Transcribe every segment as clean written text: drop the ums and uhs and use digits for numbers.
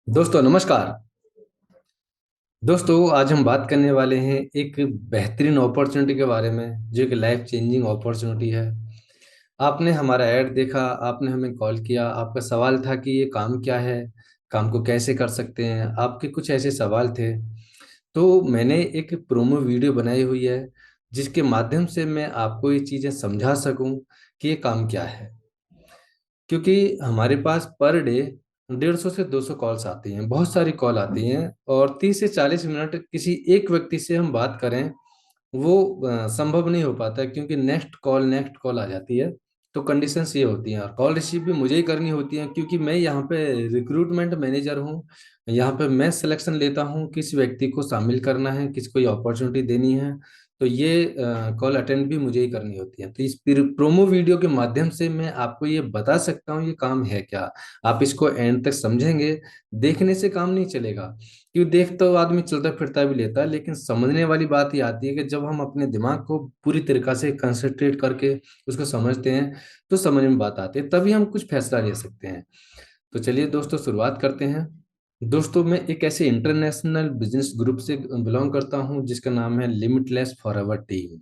दोस्तों नमस्कार। दोस्तों आज हम बात करने वाले हैं एक बेहतरीन अपॉर्चुनिटी के बारे में जो एक लाइफ चेंजिंग अपॉर्चुनिटी है। आपने हमारा ऐड देखा, आपने हमें कॉल किया, आपका सवाल था कि ये काम क्या है, काम को कैसे कर सकते हैं, आपके कुछ ऐसे सवाल थे। तो मैंने एक प्रोमो वीडियो बनाई हुई है जिसके माध्यम से मैं आपको ये चीज़ें समझा सकूं कि ये काम क्या है। क्योंकि हमारे पास पर डे 150 से 200 कॉल्स आती हैं, बहुत सारी कॉल आती हैं और 30 से 40 मिनट किसी एक व्यक्ति से हम बात करें वो संभव नहीं हो पाता है, क्योंकि नेक्स्ट कॉल आ जाती है। तो कंडीशंस ये होती हैं और कॉल रिसीव भी मुझे ही करनी होती है, क्योंकि मैं यहाँ पे रिक्रूटमेंट मैनेजर हूँ। यहाँ पे मैं सिलेक्शन लेता हूँ किस व्यक्ति को शामिल करना है, किसको ये अपॉर्चुनिटी देनी है। तो ये कॉल अटेंड भी मुझे ही करनी होती है। तो इस प्रोमो वीडियो के माध्यम से मैं आपको ये बता सकता हूँ ये काम है क्या। आप इसको एंड तक समझेंगे। देखने से काम नहीं चलेगा, क्यों देख तो आदमी चलता फिरता भी लेता है, लेकिन समझने वाली बात ये आती है कि जब हम अपने दिमाग को पूरी तरीका से कंसंट्रेट करके उसको समझते हैं तो समझ में बात आती है, तभी हम कुछ फैसला ले सकते हैं। तो चलिए दोस्तों शुरुआत करते हैं। दोस्तों मैं एक ऐसे इंटरनेशनल बिजनेस ग्रुप से बिलोंग करता हूं जिसका नाम है लिमिटलेस फॉरएवर टीम।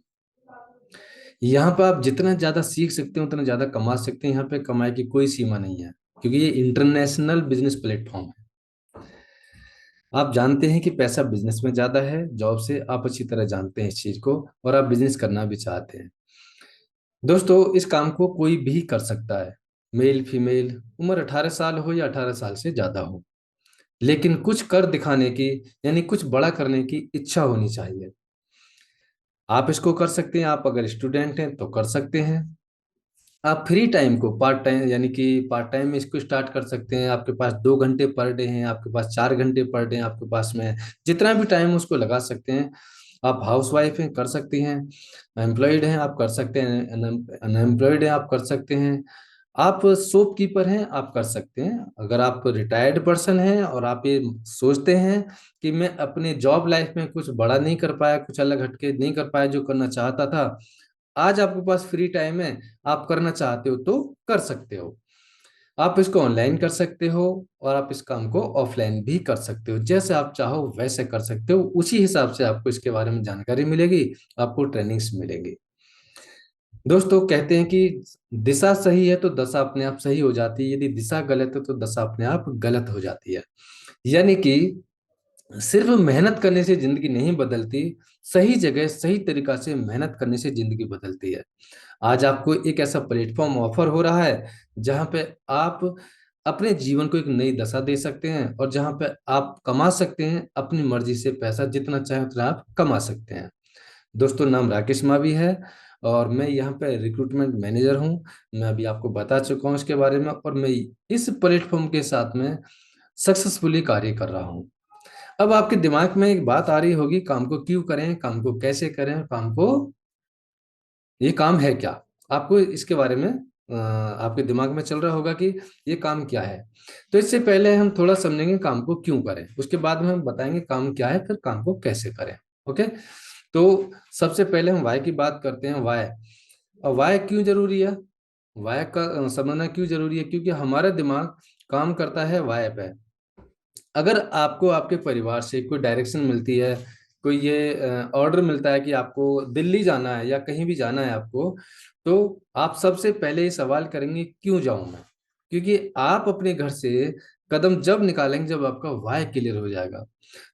यहाँ पर आप जितना ज्यादा सीख सकते हैं उतना ज्यादा कमा सकते हैं। यहाँ पे कमाई की कोई सीमा नहीं है, क्योंकि ये इंटरनेशनल बिजनेस प्लेटफॉर्म है। आप जानते हैं कि पैसा बिजनेस में ज्यादा है जॉब से, आप अच्छी तरह जानते हैं इस चीज को, और आप बिजनेस करना भी चाहते हैं। दोस्तों इस काम को कोई भी कर सकता है, मेल फीमेल, उम्र 18 साल हो या 18 साल से ज्यादा हो, लेकिन कुछ कर दिखाने की, यानी कुछ बड़ा करने की इच्छा होनी चाहिए। आप इसको कर सकते हैं। आप अगर स्टूडेंट हैं तो कर सकते हैं। आप फ्री टाइम को पार्ट टाइम, यानी कि पार्ट टाइम में इसको स्टार्ट कर सकते हैं। आपके पास 2 घंटे पर डे हैं, आपके पास 4 घंटे पर डे हैं, आपके पास में जितना भी टाइम उसको लगा सकते हैं। आप हाउस वाइफ हैं कर सकती हैं, एम्प्लॉयड हैं आप कर सकते हैं, अनएम्प्लॉयड हैं आप कर सकते हैं, आप शॉपकीपर हैं आप कर सकते हैं। अगर आप रिटायर्ड पर्सन हैं और आप ये सोचते हैं कि मैं अपने जॉब लाइफ में कुछ बड़ा नहीं कर पाया, कुछ अलग हटके नहीं कर पाया जो करना चाहता था, आज आपके पास फ्री टाइम है, आप करना चाहते हो तो कर सकते हो। आप इसको ऑनलाइन कर सकते हो और आप इस काम को ऑफलाइन भी कर सकते हो। जैसे आप चाहो वैसे कर सकते हो, उसी हिसाब से आपको इसके बारे में जानकारी मिलेगी, आपको ट्रेनिंग्स मिलेंगी। दोस्तों कहते हैं कि दिशा सही है तो दशा अपने आप सही हो जाती है, यदि दिशा गलत है तो दशा अपने आप गलत हो जाती है। यानी कि सिर्फ मेहनत करने से जिंदगी नहीं बदलती, सही जगह सही तरीका से मेहनत करने से जिंदगी बदलती है। आज आपको एक ऐसा प्लेटफॉर्म ऑफर हो रहा है जहां पे आप अपने जीवन को एक नई दशा दे सकते हैं और जहां पे आप कमा सकते हैं अपनी मर्जी से पैसा, जितना चाहे उतना आप कमा सकते हैं। दोस्तों नाम राकेश मावी है और मैं यहाँ पे रिक्रूटमेंट मैनेजर हूँ। मैं अभी आपको बता चुका हूँ इसके बारे में, और मैं इस प्लेटफॉर्म के साथ में सक्सेसफुली कार्य कर रहा हूँ। अब आपके दिमाग में एक बात आ रही होगी, काम को क्यों करें, काम को कैसे करें, काम को, ये काम है क्या। आपको इसके बारे में आपके दिमाग में चल रहा होगा कि ये काम क्या है। तो इससे पहले हम थोड़ा समझेंगे काम को क्यों करें, उसके बाद में हम बताएंगे काम क्या है, फिर काम को कैसे करें। ओके। तो सबसे पहले हम वाय की बात करते हैं। वाय, और वाय क्यों जरूरी है, वाय का समझना क्यों जरूरी है, क्योंकि हमारा दिमाग काम करता है वाय पे। अगर आपको आपके परिवार से कोई डायरेक्शन मिलती है, कोई ये ऑर्डर मिलता है कि आपको दिल्ली जाना है या कहीं भी जाना है आपको, तो आप सबसे पहले ये सवाल करेंगे क्यों जाऊं मैं। क्योंकि आप अपने घर से कदम जब निकालेंगे जब आपका वाय क्लियर हो जाएगा।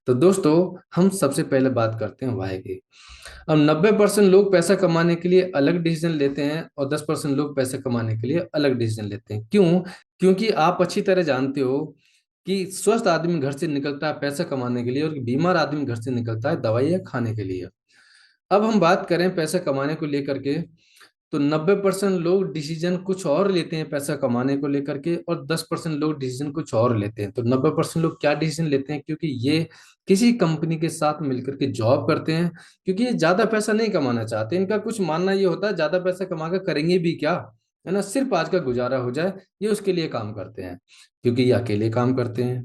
तो दोस्तों हम सबसे पहले बात करते हैं वाय की। अब 90% लोग पैसा कमाने के लिए अलग डिसीजन लेते हैं और 10% लोग पैसा कमाने के लिए अलग डिसीजन लेते हैं। क्यों? क्योंकि आप अच्छी तरह जानते हो कि स्वस्थ आदमी घर से निकलता है पैसा कमाने के लिए और बीमार आदमी घर से निकलता है दवाइयाँ खाने के लिए। अब हम बात करें पैसा कमाने को लेकर के, तो 90% लोग डिसीजन कुछ और लेते हैं पैसा कमाने को लेकर के, और 10% लोग डिसीजन कुछ और लेते हैं। तो 90% लोग क्या डिसीजन लेते हैं, क्योंकि ये किसी कंपनी के साथ मिलकर के जॉब करते हैं, क्योंकि ये ज्यादा पैसा नहीं कमाना चाहते। इनका कुछ मानना ये होता है ज्यादा पैसा कमा कर करेंगे भी क्या, है ना, सिर्फ आज का गुजारा हो जाए, ये उसके लिए काम करते हैं। क्योंकि ये अकेले काम करते हैं,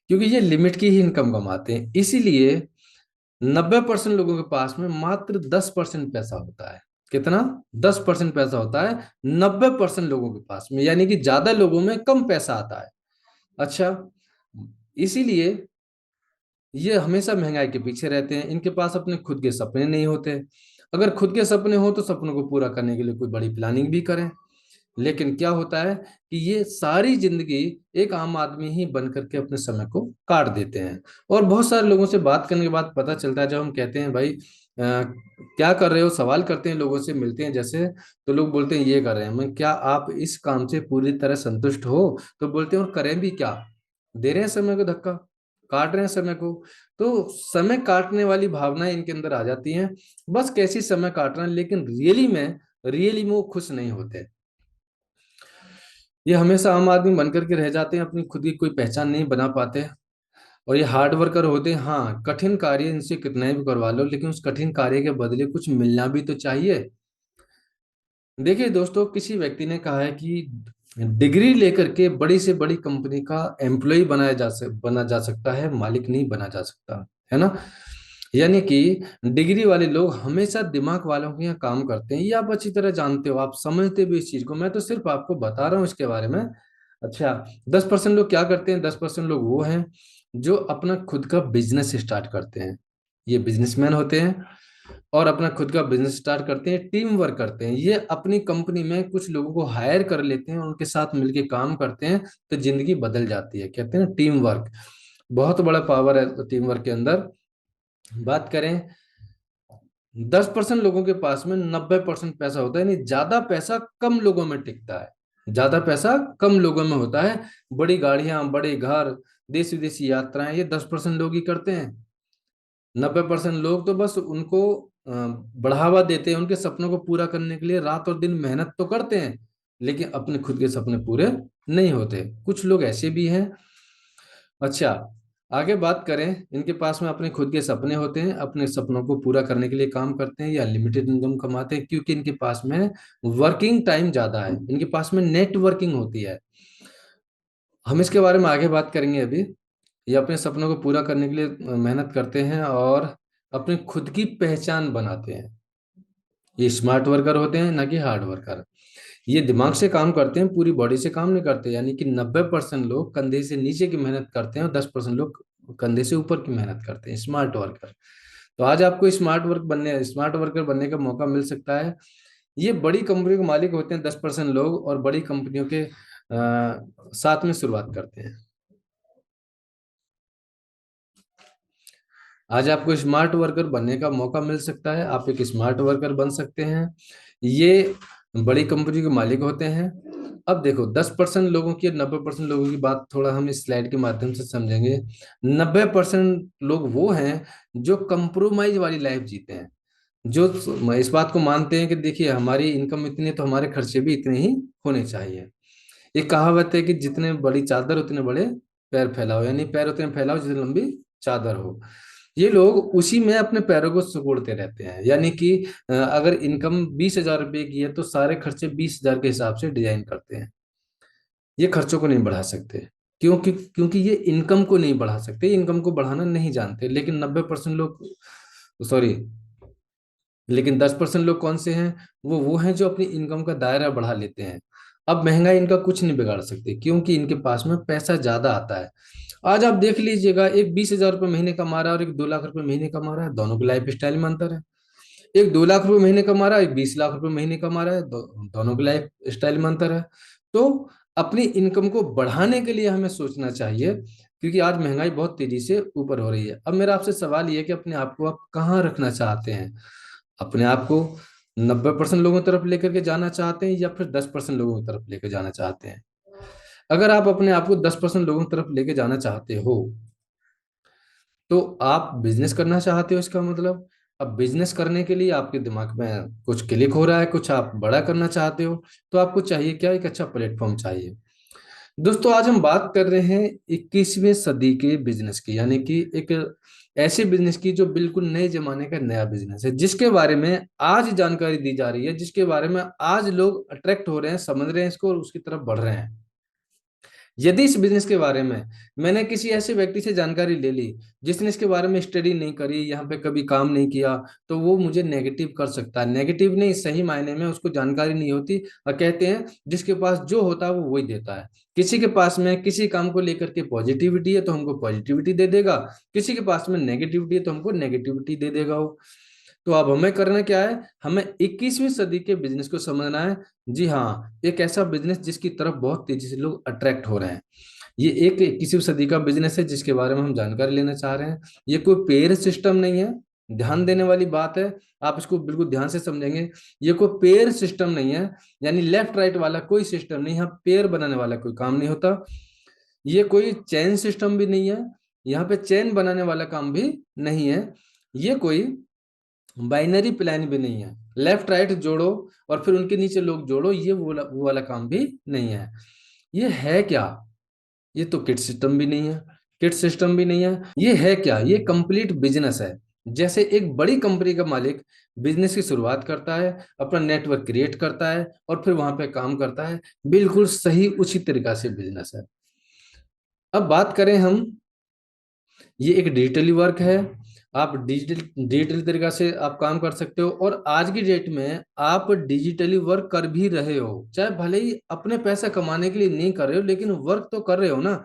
क्योंकि ये लिमिट की ही इनकम कमाते हैं, इसीलिए 90% लोगों के पास में मात्र 10% पैसा होता है। कितना? 10% पैसा होता है 90% लोगों के पास में, यानी कि ज्यादा लोगों में कम पैसा आता है। अच्छा, इसीलिए ये हमेशा महंगाई के पीछे रहते हैं, इनके पास अपने खुद के सपने नहीं होते। अगर खुद के सपने हो तो सपनों को पूरा करने के लिए कोई बड़ी प्लानिंग भी करें, लेकिन क्या होता है कि ये सारी जिंदगी एक आम आदमी ही बन करके अपने समय को काट देते हैं। और बहुत सारे लोगों से बात करने के बाद पता चलता है, जब हम कहते हैं भाई क्या कर रहे हो, सवाल करते हैं लोगों से, मिलते हैं जैसे, तो लोग बोलते हैं ये कर रहे हैं। मैं, क्या आप इस काम से पूरी तरह संतुष्ट हो? तो बोलते हैं और करें भी क्या, दे रहे हैं समय को धक्का, काट रहे हैं समय को। तो समय काटने वाली भावनाएं इनके अंदर आ जाती हैं, बस कैसी समय काट रहे हैं, लेकिन रियली में वो खुश नहीं होते। ये हमेशा आम आदमी बनकर के रह जाते हैं, अपनी खुद की कोई पहचान नहीं बना पाते। और ये हार्ड वर्कर होते हैं, हाँ, कठिन कार्य इनसे कितना भी करवा लो, लेकिन उस कठिन कार्य के बदले कुछ मिलना भी तो चाहिए। देखिए दोस्तों, किसी व्यक्ति ने कहा है कि डिग्री लेकर के बड़ी से बड़ी कंपनी का एम्प्लॉय बना जा सकता है, मालिक नहीं बना जा सकता, है ना। यानी कि डिग्री वाले लोग हमेशा दिमाग वालों के यहाँ काम करते हैं, ये आप अच्छी तरह जानते हो, आप समझते भी इस चीज को, मैं तो सिर्फ आपको बता रहा हूँ इसके बारे में। अच्छा, 10% लोग क्या करते हैं? 10% लोग वो हैं जो अपना खुद का बिजनेस स्टार्ट करते हैं, ये बिजनेसमैन होते हैं, और अपना खुद का बिजनेस स्टार्ट करते हैं, टीम वर्क करते हैं, ये अपनी कंपनी में कुछ लोगों को हायर कर लेते हैं, उनके साथ मिलके काम करते हैं, तो जिंदगी बदल जाती है, कहते हैं टीम वर्क। बहुत बड़ा पावर है टीम वर्क के अंदर। बात करें, 10% लोगों के पास में 90% पैसा होता है, यानी ज्यादा पैसा कम लोगों में टिकता है, ज्यादा पैसा कम लोगों में होता है। बड़ी गाड़ियां, बड़े घर, देश विदेशी यात्राएं, ये 10% लोग ही करते हैं। 90% लोग तो बस उनको बढ़ावा देते हैं, उनके सपनों को पूरा करने के लिए रात और दिन मेहनत तो करते हैं, लेकिन अपने खुद के सपने पूरे नहीं होते। कुछ लोग ऐसे भी हैं। अच्छा, आगे बात करें, इनके पास में अपने खुद के सपने होते हैं, अपने सपनों को पूरा करने के लिए काम करते हैं या लिमिटेड इनकम कमाते हैं, क्योंकि इनके पास में वर्किंग टाइम ज्यादा है, इनके पास में नेटवर्किंग होती है। हम इसके बारे में आगे बात करेंगे अभी। ये अपने सपनों को पूरा करने के लिए मेहनत करते हैं और अपनी खुद की पहचान बनाते हैं। ये स्मार्ट वर्कर होते हैं, ना कि हार्ड वर्कर। ये दिमाग से काम करते हैं, पूरी बॉडी से काम नहीं करते, यानी कि 90% लोग कंधे से नीचे की मेहनत करते हैं और 10% लोग कंधे से ऊपर की मेहनत करते हैं, स्मार्ट वर्कर। तो आज आपको स्मार्ट वर्कर बनने का मौका मिल सकता है। ये बड़ी कंपनी के मालिक होते हैं 10% लोग, और बड़ी कंपनियों के साथ में शुरुआत करते हैं। आज आपको स्मार्ट वर्कर बनने का मौका मिल सकता है, आप एक स्मार्ट वर्कर बन सकते हैं। ये बड़ी कंपनी के मालिक होते हैं। अब देखो, 10% लोगों की, 90% लोगों की बात थोड़ा हम इस स्लाइड के माध्यम से समझेंगे। 90% लोग वो हैं जो कंप्रोमाइज वाली लाइफ जीते हैं, जो इस बात को मानते हैं कि देखिए हमारी इनकम इतनी है तो हमारे खर्चे भी इतने ही होने चाहिए। एक कहावत है कि जितने बड़ी चादर उतने बड़े पैर फैलाओ, यानी पैर उतने फैलाओ जितनी लंबी चादर हो। ये लोग उसी में अपने पैरों को सिकुड़ते रहते हैं, यानी कि अगर इनकम 20,000 रुपए की है तो सारे खर्चे 20,000 के हिसाब से डिजाइन करते हैं। ये खर्चों को नहीं बढ़ा सकते, क्योंकि ये इनकम को नहीं बढ़ा सकते, इनकम को बढ़ाना नहीं जानते। लेकिन 90% लोग, सॉरी, लेकिन 10% लोग कौन से हैं? वो हैं जो अपनी इनकम का दायरा बढ़ा लेते हैं। अब महंगाई इनका कुछ नहीं बिगाड़ सकती, क्योंकि इनके पास में पैसा ज्यादा आता है। आज आप देख लीजिएगा, एक 20,000 रुपये महीने कमा रहा है और एक 2 लाख रुपए महीने कमा रहा है, दोनों की लाइफ स्टाइल में अंतर है। एक 2 लाख रुपए महीने कमा रहा है, एक 20 लाख रुपए महीने कमा रहा है, दोनों की लाइफ स्टाइल में अंतर है। तो अपनी इनकम को बढ़ाने के लिए हमें सोचना चाहिए, क्योंकि आज महंगाई बहुत तेजी से ऊपर हो रही है। अब मेरा आपसे सवाल ये है कि अपने आप को आप कहाँ रखना चाहते हैं? अपने आप को 90% लोगों की तरफ लेकर के जाना चाहते हैं, या फिर 10% लोगों की तरफ लेकर जाना चाहते हैं? अगर आप अपने आप को 10% लोगों की तरफ लेके जाना चाहते हो, तो आप बिजनेस करना चाहते हो, इसका मतलब। अब बिजनेस करने के लिए आपके दिमाग में कुछ क्लिक हो रहा है, कुछ आप बड़ा करना चाहते हो, तो आपको चाहिए क्या? एक अच्छा प्लेटफॉर्म चाहिए। दोस्तों, आज हम बात कर रहे हैं 21वीं सदी के बिजनेस की, यानी कि एक ऐसे बिजनेस की जो बिल्कुल नए जमाने का नया बिजनेस है, जिसके बारे में आज जानकारी दी जा रही है, जिसके बारे में आज लोग अट्रैक्ट हो रहे हैं, समझ रहे हैं इसको और उसकी तरफ बढ़ रहे हैं। यदि इस बिजनेस के बारे में मैंने किसी ऐसे व्यक्ति से जानकारी ले ली जिसने इसके बारे में स्टडी नहीं करी, यहाँ पे कभी काम नहीं किया, तो वो मुझे नेगेटिव कर सकता है। नेगेटिव नहीं, सही मायने में उसको जानकारी नहीं होती। और कहते हैं जिसके पास जो होता है वो वही देता है। किसी के पास में किसी काम को लेकर के पॉजिटिविटी है तो हमको पॉजिटिविटी दे देगा, किसी के पास में नेगेटिविटी है तो हमको नेगेटिविटी दे देगा वो। तो अब हमें करना क्या है, हमें 21वीं सदी के बिजनेस को समझना है। जी हाँ, एक ऐसा बिजनेस जिसकी तरफ बहुत तेजी से लोग अट्रैक्ट हो रहे हैं। ये एक 21वीं सदी का बिजनेस है जिसके बारे में हम जानकारी लेना चाह रहे हैं। ये कोई पेयर सिस्टम नहीं है, ध्यान देने वाली बात है। आप इसको बिल्कुल ध्यान से समझेंगे। ये कोई पेयर सिस्टम नहीं है, यानी लेफ्ट राइट वाला कोई सिस्टम नहीं। यहाँ पेयर बनाने वाला कोई काम नहीं होता। ये कोई चेन सिस्टम भी नहीं है, यहाँ पे चेन बनाने वाला काम भी नहीं है। ये कोई बाइनरी प्लान भी नहीं है, लेफ्ट राइट जोड़ो और फिर उनके नीचे लोग जोड़ो, ये वो वाला काम भी नहीं है। ये है क्या? ये तो किट सिस्टम भी नहीं है, किट सिस्टम भी नहीं है। ये है क्या? ये कंप्लीट बिजनेस है। जैसे एक बड़ी कंपनी का मालिक बिजनेस की शुरुआत करता है, अपना नेटवर्क क्रिएट करता है और फिर वहां पे काम करता है, बिल्कुल सही उसी तरीका से बिजनेस है। अब बात करें हम, ये एक डिजिटली वर्क है। आप डिजिटल डिजिटल तरीका से आप काम कर सकते हो, और आज की डेट में आप डिजिटली वर्क कर भी रहे हो, चाहे भले ही अपने पैसा कमाने के लिए नहीं कर रहे हो, लेकिन वर्क तो कर रहे हो ना।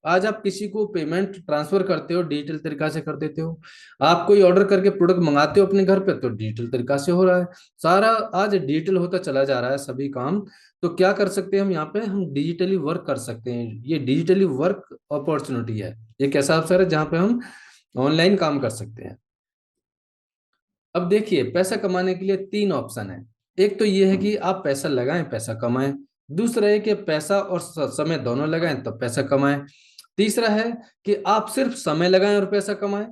आज आप किसी को पेमेंट ट्रांसफर करते हो, डिजिटल तरीका से कर देते हो। आप कोई ऑर्डर करके प्रोडक्ट मंगाते हो अपने घर पे, तो डिजिटल तरीका से हो रहा है। सारा आज डिजिटल होता चला जा रहा है सभी काम। तो क्या कर सकते हैं हम यहाँ पे, हम डिजिटली वर्क कर सकते हैं। ये डिजिटली वर्क अपॉर्चुनिटी है, एक ऐसा अवसर है जहाँ पे हम ऑनलाइन काम कर सकते हैं। अब देखिए, पैसा कमाने के लिए तीन ऑप्शन है। एक तो ये है कि आप पैसा लगाएं पैसा कमाएं। दूसरा है कि पैसा और समय दोनों लगाएं तब पैसा कमाएं। तीसरा है कि आप सिर्फ समय लगाएं और पैसा कमाएं।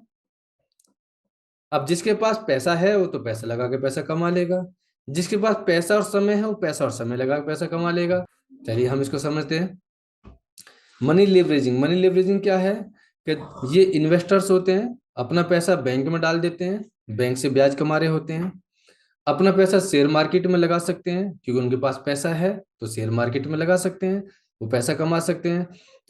अब जिसके पास पैसा है वो तो पैसा लगा के पैसा कमा लेगा, जिसके पास पैसा और समय है वो पैसा और समय लगा के पैसा कमा लेगा। चलिए हम इसको समझते हैं। मनी लेवरेजिंग, मनी लेवरेजिंग क्या है कि ये इन्वेस्टर्स होते हैं, अपना पैसा बैंक में डाल देते हैं, बैंक से ब्याज कमा रहे होते हैं। अपना पैसा शेयर मार्केट में लगा सकते हैं, क्योंकि उनके पास पैसा है तो शेयर मार्केट में लगा सकते हैं, वो पैसा कमा सकते हैं।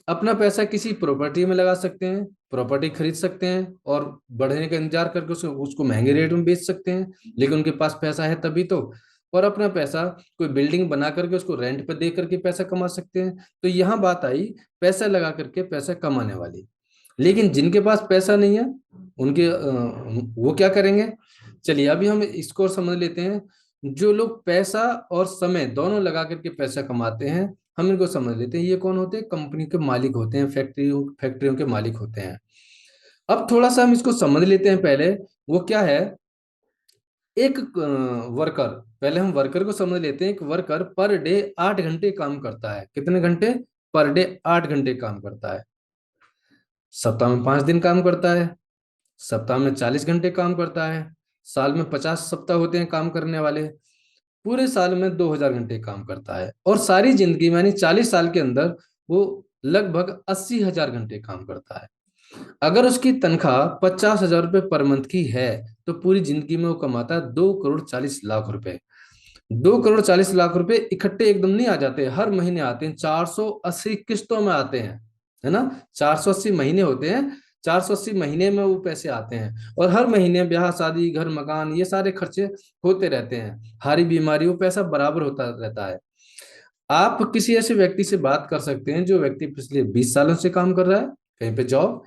अपना पैसा किसी प्रॉपर्टी में लगा सकते हैं, प्रॉपर्टी खरीद सकते हैं और बढ़ने का इंतजार करके उसको महंगे रेट में बेच सकते हैं, लेकिन उनके पास पैसा है तभी तो। और अपना पैसा कोई बिल्डिंग बना करके उसको रेंट पे दे करके पैसा कमा सकते हैं। तो यहाँ बात आई पैसा लगा करके पैसा कमाने वाली। लेकिन जिनके पास पैसा नहीं है उनके वो क्या करेंगे? चलिए अभी हम इसको और समझ लेते हैं। जो लोग पैसा और समय दोनों लगा करके पैसा कमाते हैं, हम इनको समझ लेते हैं। ये कौन होते हैं? कंपनी के मालिक होते हैं, फैक्ट्रियों फैक्ट्रियों के मालिक होते हैं। अब थोड़ा सा हम इसको समझ लेते हैं पहले। वो क्या है? एक वर्कर, पहले हम वर्कर को समझ लेते हैं। एक वर्कर पर डे 8 घंटे काम करता है। कितने घंटे? पर डे 8 घंटे काम करता है। सप्ताह में 5 दिन काम करता है, सप्ताह में 40 घंटे काम करता है। साल में 50 सप्ताह होते हैं काम करने वाले। पूरे साल में 2000 घंटे काम करता है, और सारी जिंदगी में यानी 40 साल के अंदर वो लगभग 80 हजार घंटे काम करता है। अगर उसकी तनख्वाह 50 हजार रुपये पर मंथ की है, तो पूरी जिंदगी में वो कमाता है 2 करोड़ 40 लाख रुपए। 2 करोड़ 40 लाख रुपए इकट्ठे एकदम नहीं आ जाते, हर महीने आते हैं, 480 किस्तों में आते हैं, है ना। 480 महीने होते हैं, 480 महीने में वो पैसे आते हैं, और हर महीने ब्याह शादी घर मकान ये सारे खर्चे होते रहते हैं, हारी बीमारी वो पैसा बराबर होता रहता है। आप किसी ऐसे व्यक्ति से बात कर सकते हैं जो व्यक्ति पिछले 20 सालों से काम कर रहा है कहीं पे जॉब,